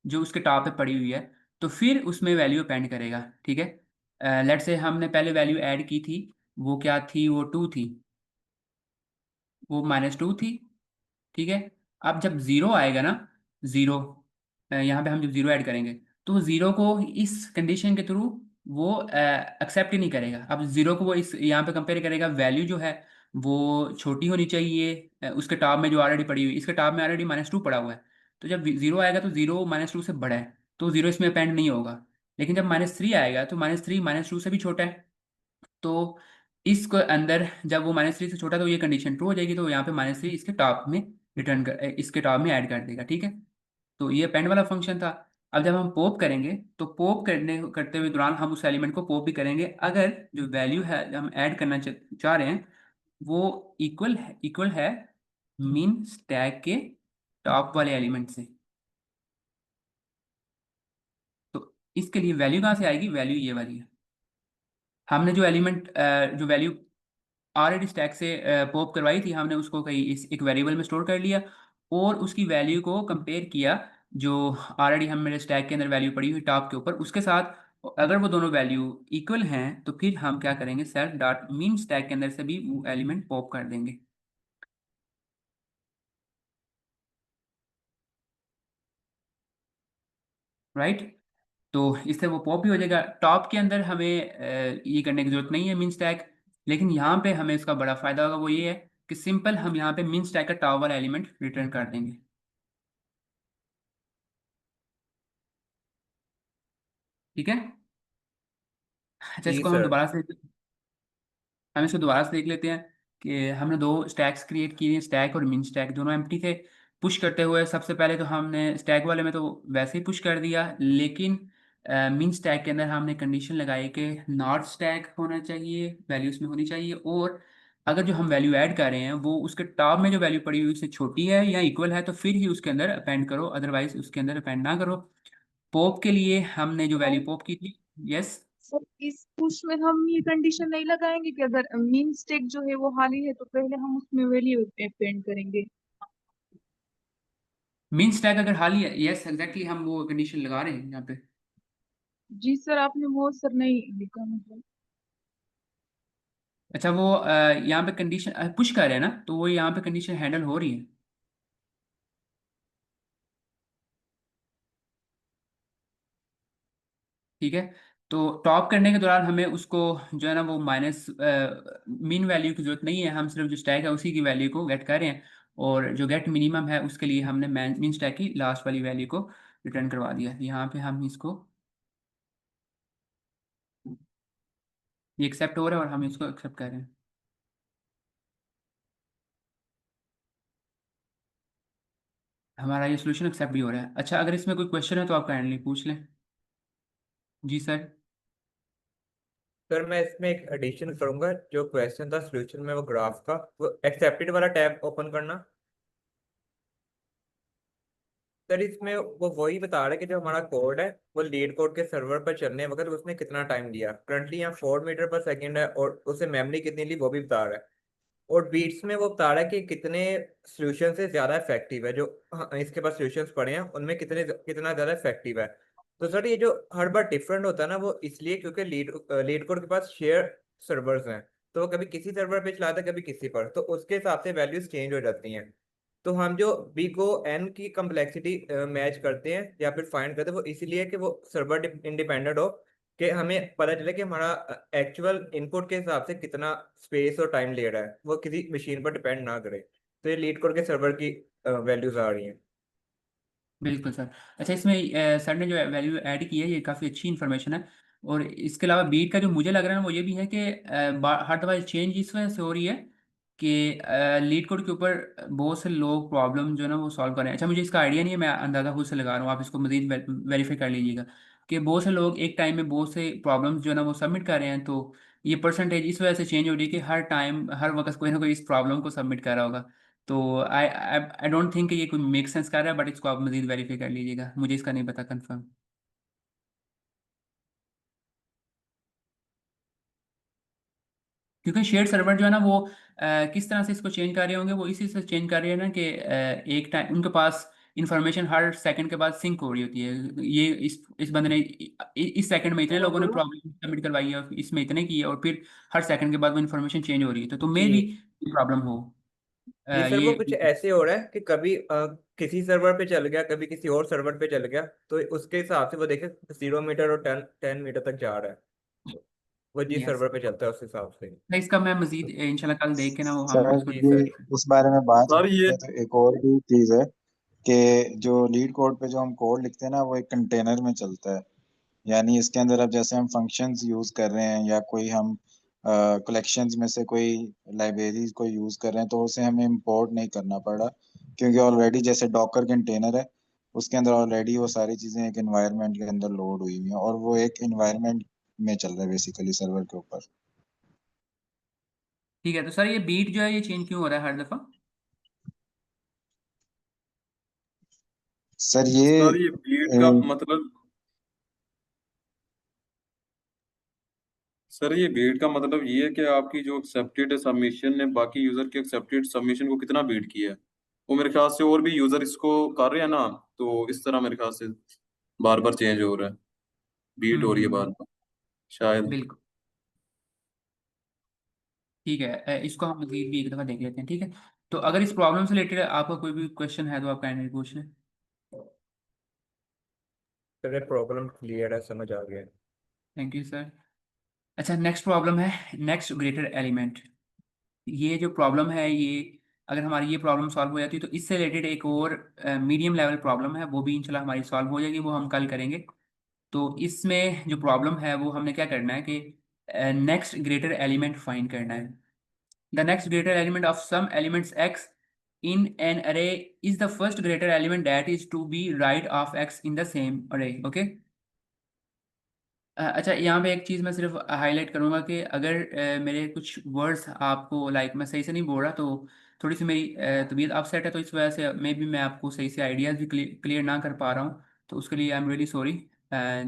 जो उसके टॉप पे पड़ी हुई है, तो फिर उसमें वैल्यू अपेंड करेगा, ठीक है। लेट से हमने पहले वैल्यू ऐड की थी, वो क्या थी, वो टू थी, वो -2 थी, ठीक है। अब जब ज़ीरो आएगा ना, ज़ीरो, यहाँ पे हम जब ज़ीरो ऐड करेंगे तो ज़ीरो को इस कंडीशन के थ्रू वो एक्सेप्ट ही नहीं करेगा। अब ज़ीरो को वो इस यहाँ पे कंपेयर करेगा, वैल्यू जो है वो छोटी होनी चाहिए उसके टॉप में जो ऑलरेडी पड़ी हुई, इसके टॉप में ऑलरेडी -2 पड़ा हुआ है। तो जब ज़ीरो आएगा तो ज़ीरो -2 से बड़ा है, तो ज़ीरो इसमें अपेंड नहीं होगा। लेकिन जब -3 आएगा तो -3 -2 से भी छोटा है, तो इसको अंदर जब वो -3 से छोटा तो ये कंडीशन ट्रू हो जाएगी, तो यहाँ पे -3 इसके टॉप में रिटर्न कर इसके टॉप में ऐड कर देगा, ठीक है। तो ये पेंड वाला फंक्शन था। अब जब हम पॉप करेंगे तो पॉप करने करते हुए दौरान हम उस एलिमेंट को पॉप भी करेंगे अगर जो वैल्यू है जो हम ऐड करना चाह रहे हैं वो इक्वल है मीन स्टैक के टॉप वाले एलिमेंट से। तो इसके लिए वैल्यू कहाँ से आएगी, वैल्यू ये वाली है, हमने जो एलिमेंट जो वैल्यू ऑलरेडी स्टैक से पॉप करवाई थी, हमने उसको कहीं इस एक वेरिएबल में स्टोर कर लिया और उसकी वैल्यू को कंपेयर किया जो ऑलरेडी हम मेरे स्टैक के अंदर वैल्यू पड़ी हुई टॉप के ऊपर उसके साथ। अगर वो दोनों वैल्यू इक्वल हैं तो फिर हम क्या करेंगे, सेल्फ डॉट मीन स्टैक के अंदर से भी वो एलिमेंट पॉप कर देंगे। राइट, तो इससे वो पॉप भी हो जाएगा। टॉप के अंदर हमें ये करने की जरूरत नहीं है मीन स्टैक, लेकिन यहाँ पे हमें इसका बड़ा फायदा होगा, वो ये है कि सिंपल हम यहाँ पे मीन स्टैक का टॉप वाला एलिमेंट रिटर्न कर देंगे। ठीक है। अच्छा, जी इसको हम सर। दोबारा से हम इसको दोबारा से देख लेते हैं कि हमने दो स्टैक्स क्रिएट किए हैं, स्टैक और मिन स्टैक दोनों एम्प्टी थे। पुश करते हुए सबसे पहले तो हमने स्टैक वाले में तो वैसे ही पुश कर दिया, लेकिन मिन स्टैक के अंदर हमने कंडीशन लगाई कि नॉट स्टैक होना चाहिए, वैल्यू उसमें होनी चाहिए, और अगर जो हम वैल्यू ऐड कर रहे हैं वो उसके टॉप में जो वैल्यू पड़ी हुई उससे छोटी है या इक्वल है तो फिर ही उसके अंदर अपेंड करो, अदरवाइज उसके अंदर अपेंड ना करो। पोप के लिए हमने जो वैल्यू पोप की थी, यस। सर इस पुश में हम ये कंडीशन नहीं लगाएंगे कि अगर मीन स्टेक जो है वो खाली है तो पहले हम उसमें वैल्यू अपेंड करेंगे। मीन स्टैक अगर हाल ही है, यस एग्जैक्टली, हम वो कंडीशन लगा रहे हैं यहाँ पे। जी सर, आपने वो सर नहीं लिखा मतलब। अच्छा, वो यहाँ पे कंडीशन पुश कर रहे हैं ना, तो वो यहाँ पे कंडीशन हैंडल हो रही है। ठीक है, तो टॉप करने के दौरान हमें उसको जो है ना वो माइनस मीन वैल्यू की जरूरत नहीं है, हम सिर्फ जो स्टैक है उसी की वैल्यू को गेट कर रहे हैं, और जो गेट मिनिमम है उसके लिए हमने मीन स्टैक की लास्ट वाली वैल्यू को रिटर्न करवा दिया। यहाँ पे हम इसको, ये एक्सेप्ट हो रहा है और हम इसको एक्सेप्ट कर रहे हैं। हमारा ये सोल्यूशन एक्सेप्ट भी हो रहा है। अच्छा, अगर इसमें कोई क्वेश्चन है तो आप काइंडली पूछ लें। जी सर। सर मैं इसमें एक एडिशन करूंगा, जो क्वेश्चन था सोल्यूशन में वो ग्राफ का, वो एक्सेप्टेड वाला टैब ओपन करना। सर इसमें वो वही बता रहा है कि जो हमारा कोड है वो लीड कोड के सर्वर पर चलने वक्त उसने कितना टाइम लिया। करंटली यहाँ 4 मीटर पर सेकेंड है और उसे मेमोरी कितनी ली वो भी बता रहा है। और बीट्स में वो बता रहा है कि कितने सोल्यूशन से ज्यादा इफेक्टिव है, जो इसके पास सोल्यूशंस पड़े हैं उनमें कितना ज्यादा इफेक्टिव है। तो सर ये जो हर बार डिफरेंट होता है ना, वो इसलिए क्योंकि लीड कोड के पास शेयर सर्वर्स हैं। तो वो कभी किसी सर्वर पे चलाता है कभी किसी पर, तो उसके हिसाब से वैल्यूज चेंज हो जाती हैं। तो हम जो बी को एन की कम्प्लेक्सिटी मैच करते हैं या फिर फाइंड करते हैं, वो इसीलिए कि वो सर्वर इंडिपेंडेंट हो, कि हमें पता चले कि हमारा एक्चुअल इनपुट के हिसाब से कितना स्पेस और टाइम ले रहा है, वो किसी मशीन पर डिपेंड ना करे। तो ये लीड कोड के सर्वर की वैल्यूज आ रही हैं। बिल्कुल सर। अच्छा, इसमें सर ने जो वैल्यू ऐड की है ये काफ़ी अच्छी इन्फॉर्मेशन है। और इसके अलावा बीट का जो मुझे लग रहा है वो ये भी है कि हर दफ़ा चेंज इस वजह से हो रही है कि लीड कोड के ऊपर बहुत से लोग प्रॉब्लम जो है ना वो सॉल्व कर रहे हैं। अच्छा, मुझे इसका आइडिया नहीं है, मैं अंदाज़ा खुद से लगा रहा हूँ, आप इसको मजीद वेरीफाई कर लीजिएगा कि बहुत से लोग एक टाइम में बहुत से प्रॉब्लम्स जो है ना वो सबमिट कर रहे हैं, तो ये परसेंटेज इस वजह से चेंज हो रही है कि हर टाइम हर वक्त कोई ना कोई इस प्रॉब्लम को सबमिट कर रहा होगा। तो आई डोंट थिंक ये कोई मेक सेंस कर रहा है, बट इसको आप मजीद वेरीफाई कर लीजिएगा, मुझे इसका नहीं पता कंफर्म। क्योंकि शेयर्ड सर्वर जो है ना वो किस तरह से इसको चेंज कर रहे होंगे, वो इसी से चेंज कर रहे हैं ना कि एक टाइम उनके पास इंफॉर्मेशन हर सेकंड के बाद सिंक हो रही होती है। ये इस बंदे ने इस सेकंड में इतने लोगों ने प्रॉब्लम सबमिट करवाई है और इसमें इतने की है, और फिर हर सेकंड के बाद वो इंफॉर्मेशन चेंज हो रही है, तो मे भी जी प्रॉब्लम हो जी सर, वो कुछ ये। ऐसे हो रहा है कि कभी किसी सर्वर पे चल गया कभी किसी और सर्वर पे चल गया, तो उसके हिसाब से वो देखे 0 मीटर और 10 मीटर तक जा रहा है। वो जिस यस, सर्वर पे चलता है उस हिसाब से। इसका मैं मजीद इंशाल्लाह कल देख के ना वो हम सर इसको ये जी उस बारे में बात सर होती ये है तो एक और भी चीज है कि जो लीड कोड पे जो हम कोड लिखते हैं ना वो एक कंटेनर में चलता है। यानी इसके अंदर अब जैसे हम फंक्शंस यूज कर रहे हैं या कोई हम कलेक्शंस में से कोई लाइब्रेरीज को यूज कर रहे हैं तो उसे हमें इंपोर्ट नहीं करना पड़ा, क्योंकि ऑलरेडी जैसे डॉकर कंटेनर है उसके अंदर ऑलरेडी वो सारी चीजें एक एनवायरनमेंट के अंदर लोड हुई हुई हैं और वो एक एनवायरनमेंट में चल रहा है बेसिकली सर्वर के ऊपर। ठीक है। तो सर ये बीट जो है ये चेंज क्यों हो रहा है हर दफ़ा? सर ये सर ये भीड़ का मतलब सर ये बीट का मतलब ये है कि आपकी जो एक्सेप्टेड सबमिशन ने बाकी यूजर के एक्सेप्टेड सबमिशन को कितना बीट किया है। वो मेरे ख्याल से और भी यूजर इसको कर रहे हैं ना, तो इस तरह मेरे ख्याल से बार बार चेंज हो रहा है, बीट हो रही है बार बार शायद। बिल्कुल ठीक है। इसको हम मजीद भी एक दफ़ा देख लेते हैं, ठीक है। तो अगर इस प्रॉब्लम से रिलेटेड आपका कोई भी क्वेश्चन है तो आप काइंडली पूछ लें। सर प्रॉब्लम क्लियर है, समझ आ गया। Thank you sir. अच्छा, नेक्स्ट प्रॉब्लम है नेक्स्ट ग्रेटर एलिमेंट। ये जो प्रॉब्लम है, ये अगर हमारी ये प्रॉब्लम सॉल्व हो जाती है तो इससे रिलेटेड एक और मीडियम लेवल प्रॉब्लम है, वो भी इंशाल्लाह हमारी सॉल्व हो जाएगी, वो हम कल करेंगे। तो इसमें जो प्रॉब्लम है वो हमने क्या करना है कि नेक्स्ट ग्रेटर एलिमेंट फाइंड करना है। The next greater element of some elements x in an array is the first greater element that is to be right of x in the same array, okay। अच्छा, यहाँ पे एक चीज़ मैं सिर्फ highlight करूँगा कि अगर मेरे कुछ वर्ड्स आपको लाइक मैं सही से नहीं बोल रहा तो थोड़ी सी मेरी तबीयत अपसेट है, तो इस वजह से मे भी मैं आपको सही से आइडियाज़ भी क्लियर ना कर पा रहा हूँ। तो उसके लिए I am really sorry.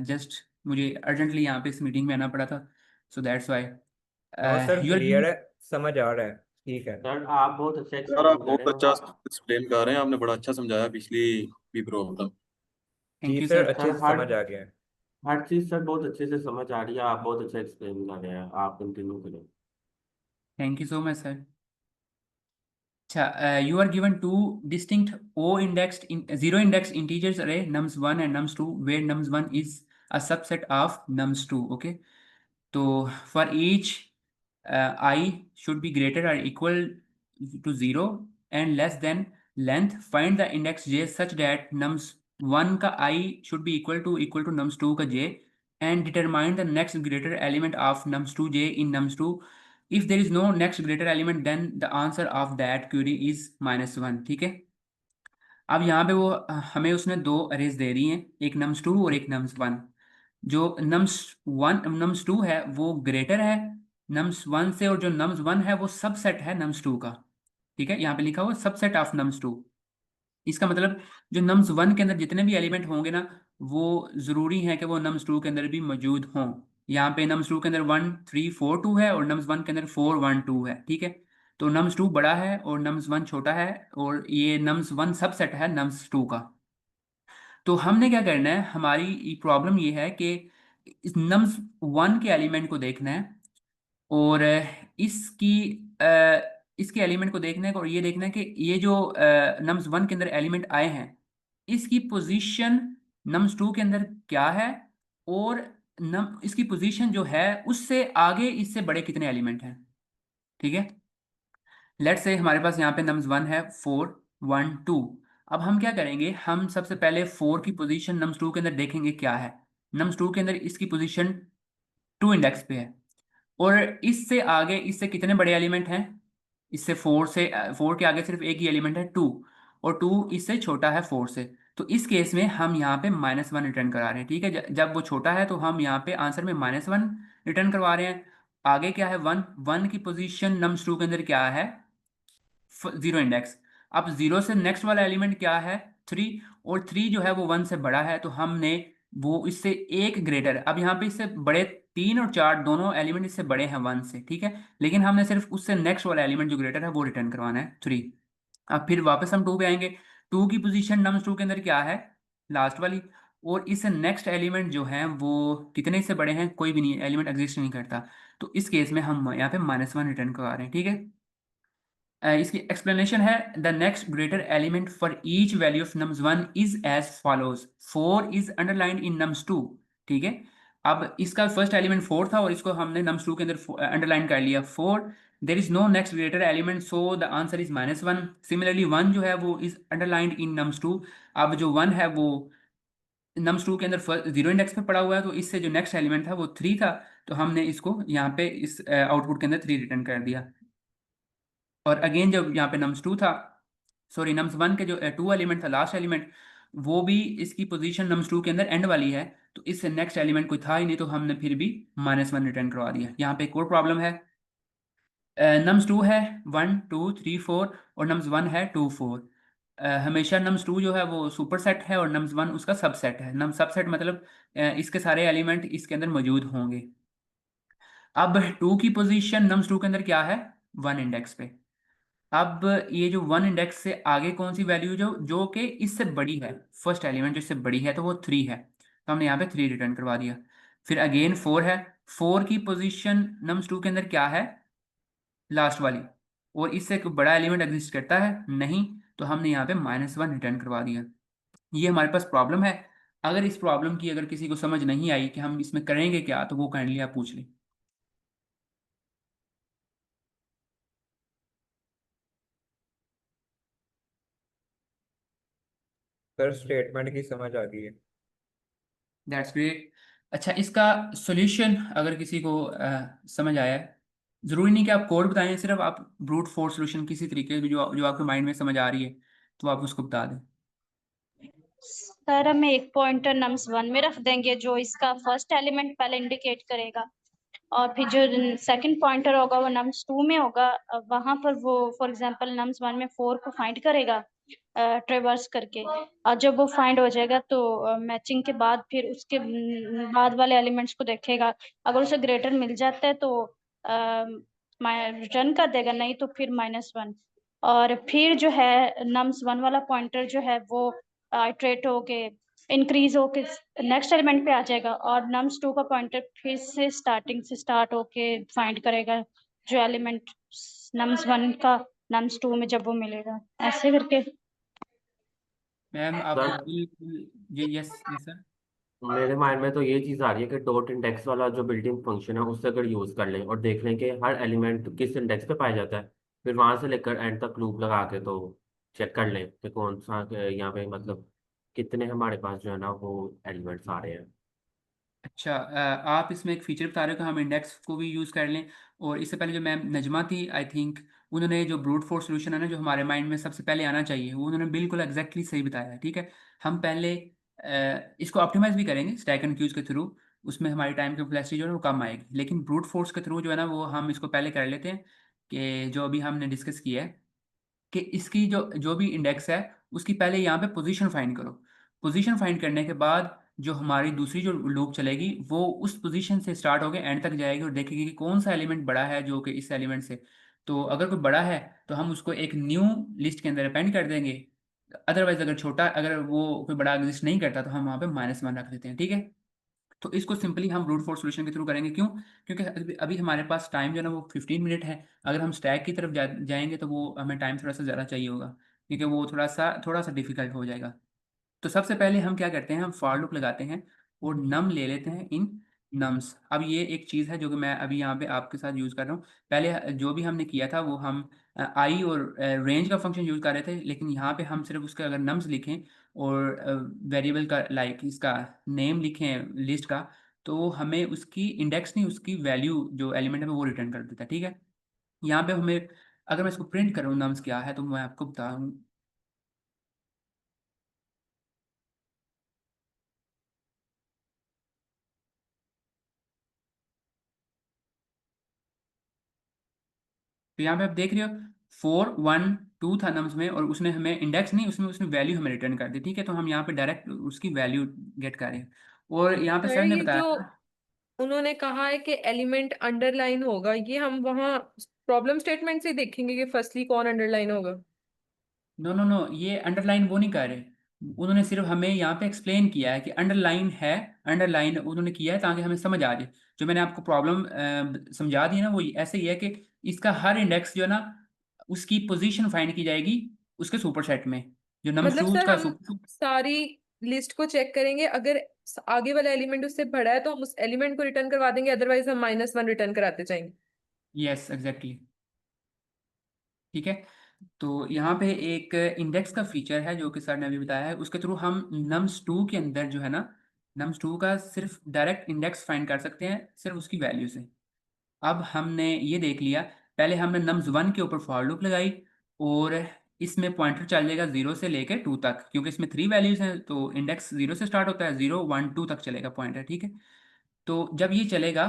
Just मुझे अर्जेंटली यहाँ पे इस मीटिंग में आना पड़ा था, so that's why. No sir you clear are है, समझ आ रहा है, ठीक है। सर आप बहुत अच्छा सर आप एक्सप्लेन कर बहुत रहे अच्छा हो। एक्सप्लेन कर रहे हैं, आपने बड़ा अच्छा समझाया पिछली भी प्रॉब्लम। थैंक जी यू सर, सर। अच्छे से समझ आ गया है। हर चीज़ सर बहुत अच्छे से समझ आ रही है, आप बहुत अच्छा एक्सप्लेन कर रहे हैं, आप कंटिन्यू करें। Thank you so much sir. अच्छा, you are given two distinct zero indexed integers array nums1 and nums2 where nums1 is a subset of nums2, okay। तो for each I should be greater or equal to 0 and less than length, find the index j such that nums1 का I should be equal to nums2 का j and determine the next greater element of nums2 j in nums2। If there is no next greater element then the answer of that query is -1, ठीक है। अब यहाँ पे वो हमें उसने दो अरेज दे रही हैं, एक nums2 और एक nums1। जो nums2 है वो ग्रेटर है nums1 से, और जो nums1 है वो सबसेट है nums2 का, ठीक है। यहाँ पे लिखा हुआ सबसेट ऑफ nums2। इसका मतलब जो nums1 के अंदर जितने भी एलिमेंट होंगे ना, वो ज़रूरी है कि वो nums2 के अंदर भी मौजूद हों। यहाँ पे nums2 के अंदर 1 3 4 2 है और nums1 के अंदर 4 1 2 है, ठीक है। तो nums2 बड़ा है और nums1 छोटा है, और ये nums1 सबसेट है nums2 का। तो हमने क्या करना है, हमारी प्रॉब्लम ये है कि इस nums1 के एलिमेंट को देखना है, और इसके एलिमेंट को देखने का, और ये देखना है कि ये जो nums1 के अंदर एलिमेंट आए हैं इसकी पोजीशन nums2 के अंदर क्या है, और इसकी पोजीशन जो है उससे आगे इससे बड़े कितने एलिमेंट हैं, ठीक है। लेट्स से हमारे पास यहाँ पे nums1 है 4 1 2। अब हम क्या करेंगे, हम सबसे पहले 4 की पोजीशन nums2 के अंदर देखेंगे क्या है। nums2 के अंदर इसकी पोजीशन 2 इंडेक्स पे है, और इससे आगे इससे कितने बड़े एलिमेंट हैं, इससे 4 के आगे सिर्फ एक ही एलिमेंट है 2, और 2 इससे छोटा है 4 से। तो इस केस में हम यहाँ पे -1 रिटर्न करा रहे हैं, ठीक है। जब वो छोटा है तो हम यहाँ पे आंसर में -1 रिटर्न करवा रहे हैं। आगे क्या है 1 1 की पोजीशन nums2 के अंदर क्या है, 0 इंडेक्स। अब 0 से नेक्स्ट वाला एलिमेंट क्या है 3, और 3 जो है वो 1 से बड़ा है, तो हमने वो इससे एक ग्रेटर, अब यहाँ पे इससे बड़े 3 और 4 दोनों एलिमेंट इससे बड़े हैं 1 से, ठीक है। लेकिन हमने सिर्फ उससे नेक्स्ट वाला एलिमेंट जो ग्रेटर है वो रिटर्न करवाना है 3। अब फिर वापस हम 2 पे आएंगे, 2 की पोजीशन nums2 के अंदर क्या है, लास्ट वाली, और इससे नेक्स्ट एलिमेंट जो है वो कितने से बड़े हैं, कोई भी नहीं एलिमेंट एग्जिस्ट नहीं करता। तो इस केस में हम यहाँ पे -1 रिटर्न करवा रहे हैं, ठीक है। इसकी एक्सप्लेनेशन है the next greater element for each value of nums1 is as follows, 4 is underlined in nums2, ठीक है। अब इसका फर्स्ट एलिमेंट 4 था और इसको हमने nums2 के अंदर अंडरलाइन कर लिया 4। There is no next greater element, so the answer is -1। Similarly 1 जो है वो इज अंडरलाइंड इन nums2। अब जो 1 है वो nums2 के अंदर 0 इंडेक्स पे पड़ा हुआ है, तो इससे जो नेक्स्ट एलिमेंट था वो 3 था, तो हमने इसको यहाँ पे इस आउटपुट के अंदर 3 रिटर्न कर दिया। और अगेन जब यहाँ पे nums2 था, सॉरी nums1 के जो 2 एलिमेंट था लास्ट एलिमेंट, वो भी इसकी पोजीशन nums2 के अंदर एंड वाली है, तो इससे नेक्स्ट एलिमेंट कोई था ही नहीं, तो हमने फिर भी -1 रिटर्न करवा दिया। यहाँ पे एक और प्रॉब्लम है, nums2 है 1 2 3 4 और nums1 है 2 4। हमेशा nums2 जो है वो सुपर सेट है और nums1 उसका सबसेट है। नम सबसेट मतलब इसके सारे एलिमेंट इसके अंदर मौजूद होंगे। अब 2 की पोजीशन नम्स 2 के अंदर क्या है, 1 इंडेक्स पे। अब ये जो 1 इंडेक्स से आगे कौन सी वैल्यू जो जो कि इससे बड़ी है, फर्स्ट एलिमेंट जो इससे बड़ी है, तो वो 3 है, तो हमने यहाँ पे 3 रिटर्न करवा दिया। फिर अगेन 4 है, 4 की पोजीशन नम्स 2 के अंदर क्या है, लास्ट वाली, और इससे कोई बड़ा एलिमेंट एग्जिस्ट करता है नहीं, तो हमने यहाँ पे -1 रिटर्न करवा दिया। ये हमारे पास प्रॉब्लम है। अगर इस प्रॉब्लम की अगर किसी को समझ नहीं आई कि हम इसमें करेंगे क्या, तो वो काइंडली आप पूछ लें। सर स्टेटमेंट की समझ आ गई है। That's great. अच्छा, इसका सॉल्यूशन अगर किसी को समझ आया है, ज़रूरी नहीं कि आप कोड बताएं, सिर्फ आप ब्रूट फोर्स सॉल्यूशन किसी तरीके की जो जो आपके माइंड में समझ आ रही है, तो आप उसको बता दें। सर हमें एक पॉइंटर नम्स 1 में रख देंगे जो इसका फर्स्ट एलिमेंट पहले इंडिकेट करेगा, और फिर जो सेकंड पॉइंटर होगा वो नम्स 2 में होगा। वहां पर वो फॉर एग्जांपल नम्स 1 में 4 को फाइंड करेगा ट्रेवर्स करके, और जब वो फाइंड हो जाएगा तो मैचिंग के बाद फिर उसके बाद वाले एलिमेंट्स को देखेगा। अगर उसे ग्रेटर मिल जाता है तो रिटर्न कर देगा, नहीं तो फिर -1। और फिर जो है नम्स 1 वाला पॉइंटर जो है वो आइट्रेट होके इंक्रीज होके नेक्स्ट एलिमेंट पे आ जाएगा, और नम्स 2 का पॉइंटर फिर से स्टार्टिंग से स्टार्ट होके फाइंड करेगा जो एलिमेंट नम्स 1 का नम्स 2 में जब वो मिलेगा, ऐसे करके। मैम आप सर बिल्कुल, ये यस यस सर। मेरे माइंड में तो ये चीज़ आ रही है कि डॉट इंडेक्स वाला जो बिल्डिंग फंक्शन है उससे अगर यूज़ कर लें और देख लें कि हर एलिमेंट किस इंडेक्स पे पाया जाता है, फिर वहां से लेकर एंड तक लूप लगा के तो चेक कर लें कि कौन सा यहाँ पे मतलब कितने हमारे पास जो है ना वो एलिमेंट्स आ रहे हैं। अच्छा, आप इसमें एक फीचर बता रहे हो कि हम इंडेक्स को भी यूज़ कर लें, और इससे पहले जो मैम नजमा थी आई थिंक, उन्होंने जो ब्रूट फोर्स सॉल्यूशन है ना, जो हमारे माइंड में सबसे पहले आना चाहिए, वो उन्होंने बिल्कुल एग्जैक्टली सही बताया है। ठीक है, हम पहले इसको ऑप्टिमाइज भी करेंगे स्टैक एंड क्यूज के थ्रू, उसमें हमारी टाइम की कॉम्प्लेक्सिटी जो है वो कम आएगी, लेकिन ब्रूट फोर्स के थ्रू जो है ना, वो हम इसको पहले कर लेते हैं कि जो अभी हमने डिस्कस किया है कि इसकी जो जो भी इंडेक्स है, उसकी पहले यहाँ पे पोजीशन फाइंड करो। पोजीशन फाइंड करने के बाद जो हमारी दूसरी जो लूप चलेगी, वो उस पोजीशन से स्टार्ट होकर एंड तक जाएगी और देखेगी कि कौन सा एलिमेंट बड़ा है जो कि इस एलिमेंट से। तो अगर कोई बड़ा है तो हम उसको एक न्यू लिस्ट के अंदर अपेंड कर देंगे, अदरवाइज अगर छोटा, अगर वो कोई बड़ा एग्जिस्ट नहीं करता, तो हम वहाँ पे -1 रख देते हैं। ठीक है, तो इसको सिंपली हम ब्रूट फोर्स सॉल्यूशन के थ्रू करेंगे। क्यों? क्योंकि अभी अभी हमारे पास टाइम जो है ना वो 15 मिनट है। अगर हम स्टैक की तरफ जाएंगे तो वो हमें टाइम थोड़ा सा ज़्यादा चाहिए होगा, क्योंकि वो थोड़ा सा डिफिकल्ट हो जाएगा। तो सबसे पहले हम क्या करते हैं, हम फॉर लूप लगाते हैं और नम ले लेते हैं इन नम्स। अब ये एक चीज़ है जो कि मैं अभी यहाँ पे आपके साथ यूज़ कर रहा हूँ। पहले जो भी हमने किया था वो हम आई और रेंज का फंक्शन यूज़ कर रहे थे, लेकिन यहाँ पे हम सिर्फ उसके अगर नम्स लिखें और वेरिएबल का लाइक इसका नेम लिखें लिस्ट का, तो हमें उसकी इंडेक्स नहीं, उसकी वैल्यू जो एलिमेंट है वो रिटर्न कर देता है। ठीक है, यहाँ पे हमें अगर मैं इसको प्रिंट करूँ नम्स क्या है, तो मैं आपको बताऊँ। तो यहाँ पे आप देख रहे हो 4 1 2 था नम्स में, और उसने हमें इंडेक्स नहीं, उसमें उसने वैल्यू हमें रिटर्न कर दी। ठीक है, तो हम यहाँ पे डायरेक्ट उसकी वैल्यू गेट कर रहे हैं। और यहाँ पे सर सर ने ये बताया जो था। उन्होंने कहा है कि एलिमेंट अंडरलाइन होगा, ये हम वहाँ प्रॉब्लम स्टेटमेंट से देखेंगे कि फर्स्टली कौन अंडरलाइन होगा। नो नो नो, ये अंडरलाइन वो नहीं कर रहे, उन्होंने सिर्फ हमें यहाँ पे एक्सप्लेन किया है कि अंडरलाइन है। अंडरलाइन उन्होंने किया है ताकि हमें समझ आ जाए। जो मैंने आपको प्रॉब्लम समझा दी है ना, वो ऐसे ही है कि इसका हर इंडेक्स जो है ना, उसकी पोजीशन फाइंड की जाएगी उसके सुपरसेट में, जो नम्स मतलब टू सर का हम सुपर। सारी लिस्ट को चेक करेंगे, अगर आगे वाला एलिमेंट उससे बड़ा है तो हम उस एलिमेंट को रिटर्न करवा देंगे, अदरवाइज हम -1 रिटर्न कराते जाएंगे। Yes exactly. ठीक है, तो यहाँ पे एक इंडेक्स का फीचर है जो कि सर ने अभी बताया है, उसके थ्रू हम नम्स टू के अंदर जो है ना, नम्स टू का सिर्फ डायरेक्ट इंडेक्स फाइंड कर सकते हैं सिर्फ उसकी वैल्यू से। अब हमने ये देख लिया, पहले हमने नम्स 1 के ऊपर फॉर लूप लगाई, और इसमें पॉइंटर चल जाएगा 0 से लेकर 2 तक, क्योंकि इसमें 3 वैल्यूज हैं, तो इंडेक्स 0 से स्टार्ट होता है, 0 1 2 तक चलेगा पॉइंटर। ठीक है, तो जब ये चलेगा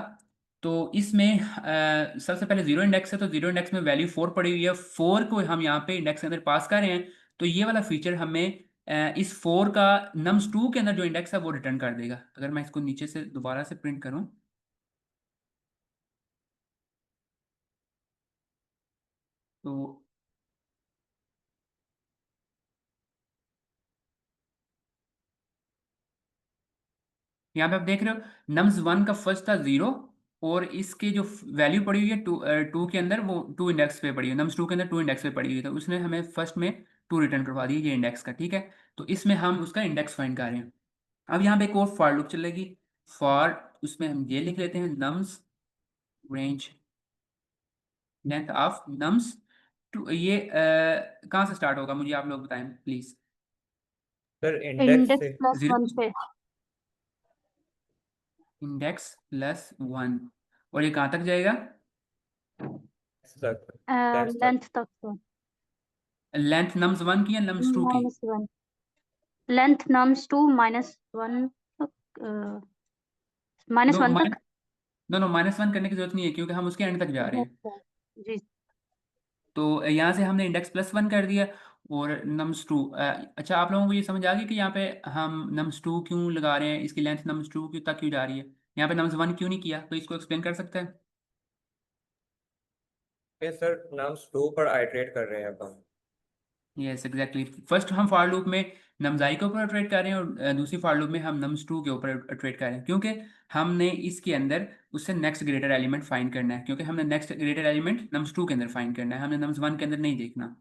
तो इसमें सबसे पहले 0 इंडेक्स है, तो 0 इंडेक्स में वैल्यू 4 पड़ी हुई है, 4 को हम यहाँ पे इंडेक्स के अंदर पास कर रहे हैं। तो ये वाला फीचर हमें इस 4 का नम्स 2 के अंदर जो इंडेक्स है वो रिटर्न कर देगा। अगर मैं इसको नीचे से दोबारा से प्रिंट करूँ, तो यहाँ पे आप देख रहे हो नम्स 1 का फर्स्ट था 0, और इसके जो वैल्यू पड़ी हुई है टू के अंदर, वो 2 इंडेक्स पे पड़ी हुई है, नम्स 2 के अंदर 2 इंडेक्स पे पड़ी हुई है, तो उसने हमें फर्स्ट में 2 रिटर्न करवा दिया ये इंडेक्स का, ठीक है। तो इसमें हम उसका इंडेक्स फाइंड कर रहे हैं। अब यहाँ पे एक और फॉर लूप चलेगी, फॉर उसमें हम ये लिख लेते हैं nums range length of nums two, ये कहाँ से स्टार्ट होगा मुझे आप लोग बताएं प्लीज। सर इंडेक्स इंडेक्स से प्लस 1 पे। इंडेक्स प्लस 1, और ये कहाँ तक जाएगा? तक लेंथ तक लेंथ तक से लेंथ नम्स 1 की या नम्स 2 की? -1, लेंथ नम्स 2 -1 नो -1 माइनस, तक। नो -1 करने की जरूरत नहीं है क्योंकि हम उसके एंड तक जा रहे हैं। जी। तो यहाँ से हमने इंडेक्स प्लस 1 कर दिया, और नम्स 2। अच्छा, आप लोगों को ये समझ आ गई कि यहाँ पे हम नम्स 2 क्यों लगा रहे हैं, इसकी लेंथ नम्स 2 क्यों तक क्यों जा रही है, यहाँ पे नम्स 1 क्यों नहीं किया, तो इसको एक्सप्लेन कर सकते हैं? ये सर नम्स 2 पर आइटरेट कर रहे हैं अब हम। यस एग्जैक्टली, फर्स्ट हम फॉर लूप में नम्स आई के ऊपर इटरेट कर रहे हैं, और दूसरी फॉर लूप में हम नम्स 2 के ऊपर इटरेट कर रहे हैं, क्योंकि हमने इसके अंदर उससे नेक्स्ट ग्रेटर एलिमेंट फाइंड करना है, क्योंकि हमने नेक्स्ट ग्रेटर एलिमेंट नम्स 2 के अंदर फाइंड करना है, हमने नम्स 1 के अंदर नहीं देखना।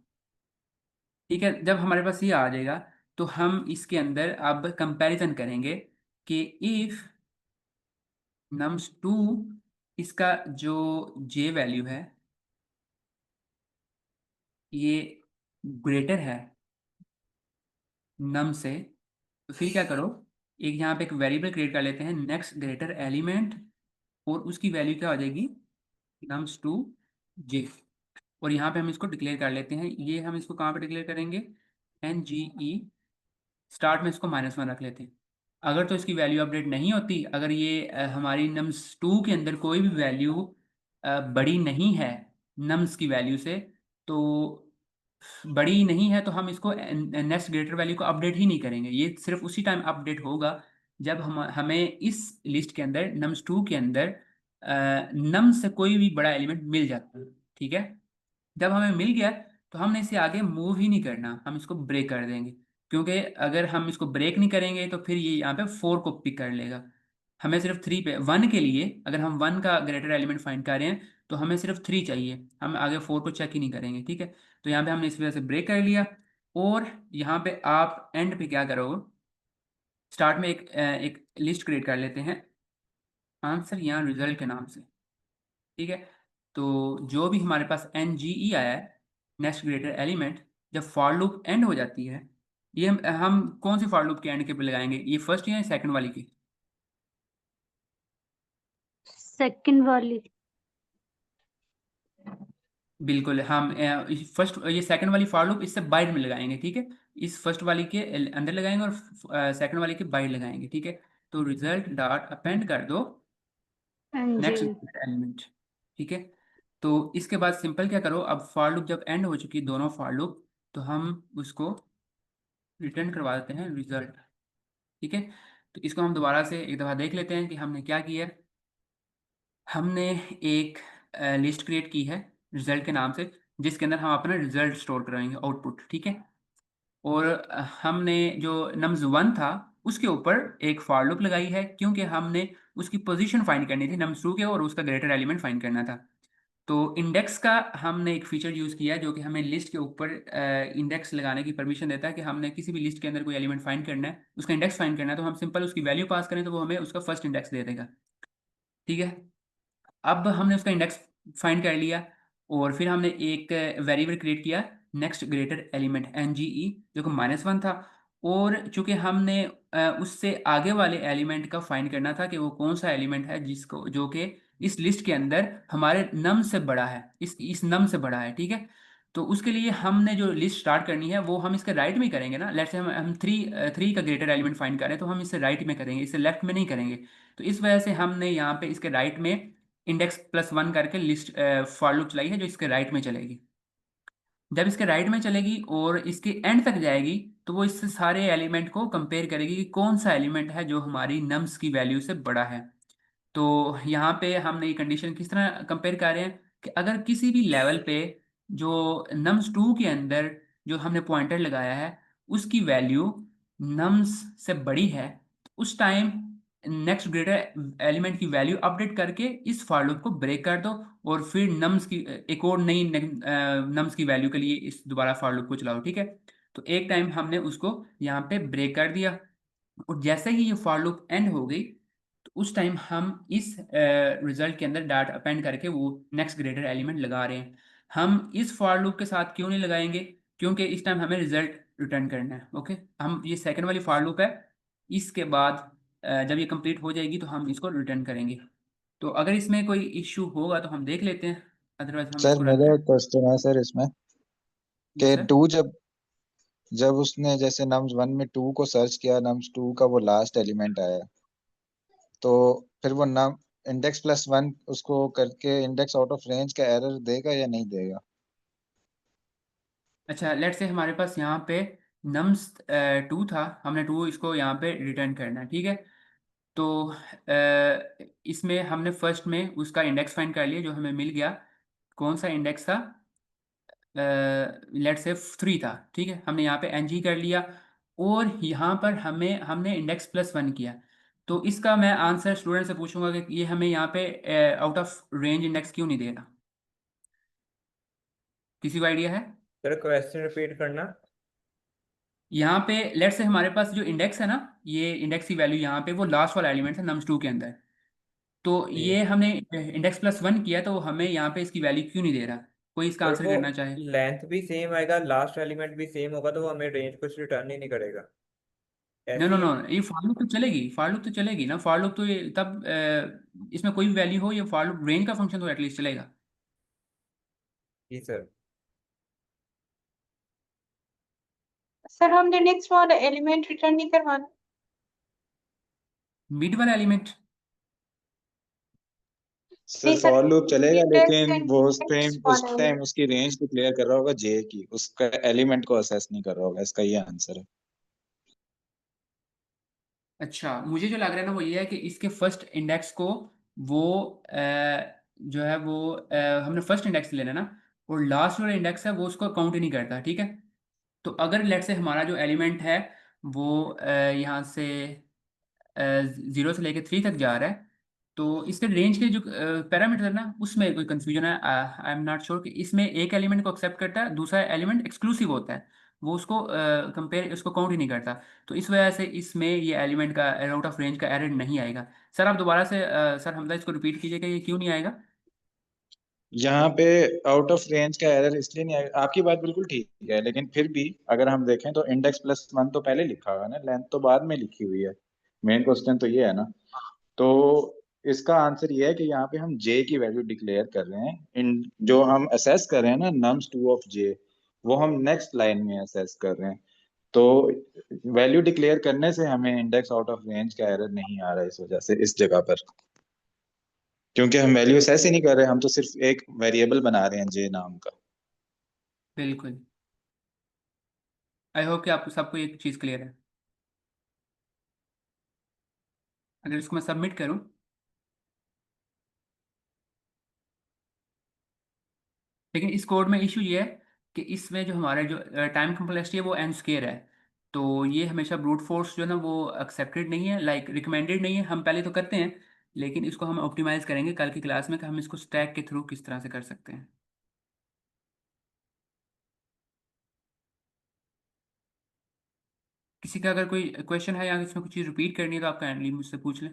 ठीक है, जब हमारे पास ये आ जाएगा तो हम इसके अंदर अब कंपैरिजन करेंगे कि इफ नम्स 2, इसका जो जे वैल्यू है ये ग्रेटर है नम से, तो फिर क्या करो, एक यहाँ पे एक वेरिएबल क्रिएट कर लेते हैं नेक्स्ट ग्रेटर एलिमेंट, और उसकी वैल्यू क्या हो जाएगी नम्स 2 जे, और यहाँ पे हम इसको डिक्लेयर कर लेते हैं, ये हम इसको कहाँ पे डिक्लेयर करेंगे, एन जी ई, स्टार्ट में इसको -1 रख लेते हैं। अगर तो इसकी वैल्यू अपडेट नहीं होती, अगर ये हमारी नम्स 2 के अंदर कोई भी वैल्यू बड़ी नहीं है नम्स की वैल्यू से, तो बड़ी नहीं है तो हम इसको नेक्स्ट ग्रेटर वैल्यू को अपडेट ही नहीं करेंगे, ये सिर्फ उसी टाइम अपडेट होगा जब हमें इस लिस्ट के अंदर नम्स 2 के अंदर नम से कोई भी बड़ा एलिमेंट मिल जाता है। ठीक है, जब हमें मिल गया तो हमने इसे आगे मूव ही नहीं करना, हम इसको ब्रेक कर देंगे, क्योंकि अगर हम इसको ब्रेक नहीं करेंगे तो फिर ये यहाँ पे 4 को पिक कर लेगा। हमें सिर्फ 3 पे 1 के लिए, अगर हम 1 का ग्रेटर एलिमेंट फाइंड कर रहे हैं तो हमें सिर्फ 3 चाहिए, हम आगे 4 को चेक ही नहीं करेंगे। ठीक है, तो यहाँ पे हमने इस वजह से ब्रेक कर लिया, और यहाँ पे आप एंड पे क्या करोगे, स्टार्ट में एक लिस्ट क्रिएट कर लेते हैं आंसर या रिजल्ट के नाम से। ठीक है, तो जो भी हमारे पास एन जी ई आया है नेक्स्ट ग्रेटर एलिमेंट, जब फॉर लूप एंड हो जाती है, ये हम कौन सी फॉर लूप के एंड के पे लगाएंगे, ये फर्स्ट या सेकंड वाली की? सेकंड वाली। बिल्कुल, हम फर्स्ट ये सेकंड वाली फॉर लूप इससे बाइट में लगाएंगे। ठीक है, इस फर्स्ट वाली के अंदर लगाएंगे और सेकंड वाली के बाइट लगाएंगे। ठीक है, तो रिजल्ट डॉट अपेंड कर दो जी। Next element. ठीक है, तो इसके बाद सिंपल क्या करो, अब फॉर लूप जब एंड हो चुकी दोनों फॉर लूप, तो हम उसको रिटर्न करवा देते हैं रिजल्ट। ठीक है, तो इसको हम दोबारा से एक दफ़ा देख लेते हैं कि हमने क्या किया है। हमने एक लिस्ट क्रिएट की है रिजल्ट के नाम से, जिसके अंदर हम अपना रिजल्ट स्टोर कराएंगे आउटपुट। ठीक है, और हमने जो नम्स 1 था उसके ऊपर एक फॉर लूप लगाई है, क्योंकि हमने उसकी पोजीशन फाइंड करनी थी नम्स 2 के, और उसका ग्रेटर एलिमेंट फाइंड करना था। तो इंडेक्स का हमने एक फीचर यूज़ किया है जो कि हमें लिस्ट के ऊपर इंडेक्स लगाने की परमिशन देता है, कि हमने किसी भी लिस्ट के अंदर कोई एलिमेंट फाइंड करना है, उसका इंडेक्स फाइंड करना है, तो हम सिंपल उसकी वैल्यू पास करें तो वो हमें उसका फर्स्ट इंडेक्स दे देगा। ठीक है, अब हमने उसका इंडेक्स फाइंड कर लिया, और फिर हमने एक वेरिएबल क्रिएट किया next greater element N G E, जो कि -1 था, और चूंकि हमने उससे आगे वाले एलिमेंट का फाइंड करना था कि वो कौन सा एलिमेंट है जिसको जो कि इस लिस्ट के अंदर हमारे नम से बड़ा है, इस नम से बड़ा है। ठीक है, तो उसके लिए हमने जो लिस्ट स्टार्ट करनी है वो हम इसके राइट में ही करेंगे ना, लेट्स से हम थ्री का ग्रेटर एलिमेंट फाइंड करें तो हम इससे राइट में करेंगे, इससे लेफ्ट में नहीं करेंगे। तो इस वजह से हमने यहाँ पे इसके राइट में इंडेक्स +1 करके लिस्ट फॉर लूप चलाई है, जो इसके राइट में चलेगी। जब इसके राइट में चलेगी और इसके एंड तक जाएगी, तो वो इससे सारे एलिमेंट को कंपेयर करेगी कि कौन सा एलिमेंट है जो हमारी नम्स की वैल्यू से बड़ा है। तो यहाँ पे हमने ये कंडीशन किस तरह कंपेयर कर रहे हैं कि अगर किसी भी लेवल पे जो nums2 के अंदर जो हमने पॉइंटर लगाया है उसकी वैल्यू nums से बड़ी है, तो उस टाइम नेक्स्ट ग्रेटर एलिमेंट की वैल्यू अपडेट करके इस फॉर लूप को ब्रेक कर दो, और फिर नम्स की एक और नई नम्स की वैल्यू के लिए इस दोबारा फॉर लूप को चलाओ। ठीक है, तो एक टाइम हमने उसको यहाँ पे ब्रेक कर दिया, और जैसे ही ये फॉर लूप एंड हो गई तो उस टाइम हम इस रिजल्ट के अंदर डॉट अपेंड करके वो नेक्स्ट ग्रेटर एलिमेंट लगा रहे हैं। हम इस फॉर लूप के साथ क्यों नहीं लगाएंगे, क्योंकि इस टाइम हमें रिजल्ट रिटर्न करना है। ओके, हम ये सेकंड वाली फॉर लूप है, इसके बाद जब ये कंप्लीट हो जाएगी तो हम इसको रिटर्न करेंगे। तो अगर इसमें कोई इश्यू होगा तो हम देख लेते हैं, अदरवाइज हम सर इसको रन मेरा कर। एक क्वेश्चन है सर इसमें, जी कि सर। टू जब जब उसने जैसे नम्स 1 में 2 को सर्च किया, नम्स 2 का वो लास्ट एलिमेंट आया, तो फिर वो नम इंडेक्स प्लस 1 उसको करके इंडेक्स आउट ऑफ रेंज का एरर देगा या नहीं देगा? अच्छा, लेट से हमारे पास यहाँ पे नम्स 2 था, हमने 2 इसको यहाँ पे रिटर्न करना है। ठीक है, तो इसमें हमने फर्स्ट में उसका इंडेक्स फाइंड कर लिया जो हमें मिल गया। कौन सा इंडेक्स था? लेट से 3 था। ठीक है, हमने यहाँ पे एनजी कर लिया, और यहाँ पर हमने इंडेक्स प्लस 1 किया। तो इसका मैं आंसर स्टूडेंट से पूछूंगा कि ये हमें यहाँ पे आउट ऑफ रेंज इंडेक्स क्यों नहीं दे रहा? किसी को आइडिया है? सर क्वेश्चन रिपीट करना। यहाँ पे लेट से हमारे पास जो इंडेक्स है ना, ये इंडेक्स की वैल्यू यहाँ पे वो लास्ट वाला एलिमेंट है nums2 के अंदर। तो जी। ये हमने इंडेक्स प्लस 1 किया, तो हमें यहाँ पे इसकी वैल्यू क्यों नहीं दे रहा? कोई इसका पर आंसर वो करना चाहे? लेंथ भी सेम आएगा, लास्ट एलिमेंट भी सेम होगा, तो वो हमें रेंज कुछ रिटर्न ही नहीं करेगा, नो नो ऐसी नो, है। ये फॉर लूप तो चलेगी, फॉर लूप तो चलेगी ना, फॉर लूप तो ये तब इसमें कोई भी वैल्यू हो, ये फॉर लूप रेंज का फंक्शन तो एटलीस्ट चलेगा। जी सर। सर हमने नेक्स्ट वाला एलिमेंट रिटर्न नहीं करवाना। मिड वाला एलिमेंट? सर नहीं सर, फॉर लूप चलेगा, इंडेक्स लेकिन एंड वो इंडेक्स उस वाला है। टाइम उसकी रेंज डिक्लेयर कर रहा होगा जे की, उसका एलिमेंट को असेस नहीं कर रहा होगा, इसका ये आंसर है। अच्छा, मुझे जो लग रहा है ना वो ये है कि इसके फर्स्ट इंडेक्स को वो जो है वो हमने फर्स्ट इंडेक्स लेना ना, और लास्ट वाला इंडेक्स है वो उसको काउंट ही नहीं करता। ठीक है, तो अगर लेट से हमारा जो एलिमेंट है वो यहाँ से 0 से लेकर 3 तक जा रहा है, तो इसके रेंज के जो पैरामीटर है ना उसमें कोई कंफ्यूजन है। आई एम नॉट श्योर कि इसमें एक एलिमेंट को एक्सेप्ट करता है, दूसरा एलिमेंट एक्सक्लूसिव होता है, वो उसको कंपेयर उसको काउंट ही नहीं करता। तो इस वजह से इसमें ये एलिमेंट का आउट ऑफ रेंज का एरर नहीं आएगा। सर आप दोबारा से सर हमदा इसको रिपीट कीजिए कि ये क्यों नहीं आएगा? यहाँ पे आउट ऑफ रेंज का एरर इसलिए नहीं आएगा, आपकी बात बिल्कुल ठीक है, लेकिन फिर भी अगर हम देखें तो इंडेक्स प्लस 1 तो पहले लिखा हुआ है ना, लेंथ तो बाद में लिखी हुई है। मेन क्वेश्चन तो ये है ना। तो इसका आंसर ये है कि यहाँ पे हम जे की वैल्यू डिक्लेयर कर रहे हैं, इन जो हम असेस कर रहे हैं ना नम्स 2 ऑफ जे, वो हम नेक्स्ट लाइन में असेस कर रहे हैं। तो वैल्यू डिक्लेयर करने से हमें इंडेक्स आउट ऑफ रेंज का एरर नहीं आ रहा है इस वजह से, इस जगह पर, क्योंकि हम वैल्यू असेस ही नहीं कर रहे, हम तो सिर्फ एक वेरिएबल बना रहे हैं जे नाम का। बिल्कुल। आई होप कि आपको सबको एक चीज़ क्लियर है। अगर इसको मैं सबमिट करूँ, लेकिन इस कोड में इशू ये है कि इसमें जो हमारा जो टाइम कम्प्लेक्सिटी है वो एन स्केयर है, तो ये हमेशा ब्रूट फोर्स जो है ना वो एक्सेप्टेड नहीं है, लाइक रिकमेंडेड नहीं है। हम पहले तो करते हैं, लेकिन इसको हम ऑप्टिमाइज करेंगे कल की क्लास में कि हम इसको स्टैक के थ्रू किस तरह से कर सकते हैं। किसी का अगर कोई क्वेश्चन है या इसमें कुछ चीज़ रिपीट करनी है तो आप काइंडली मुझसे पूछ लें।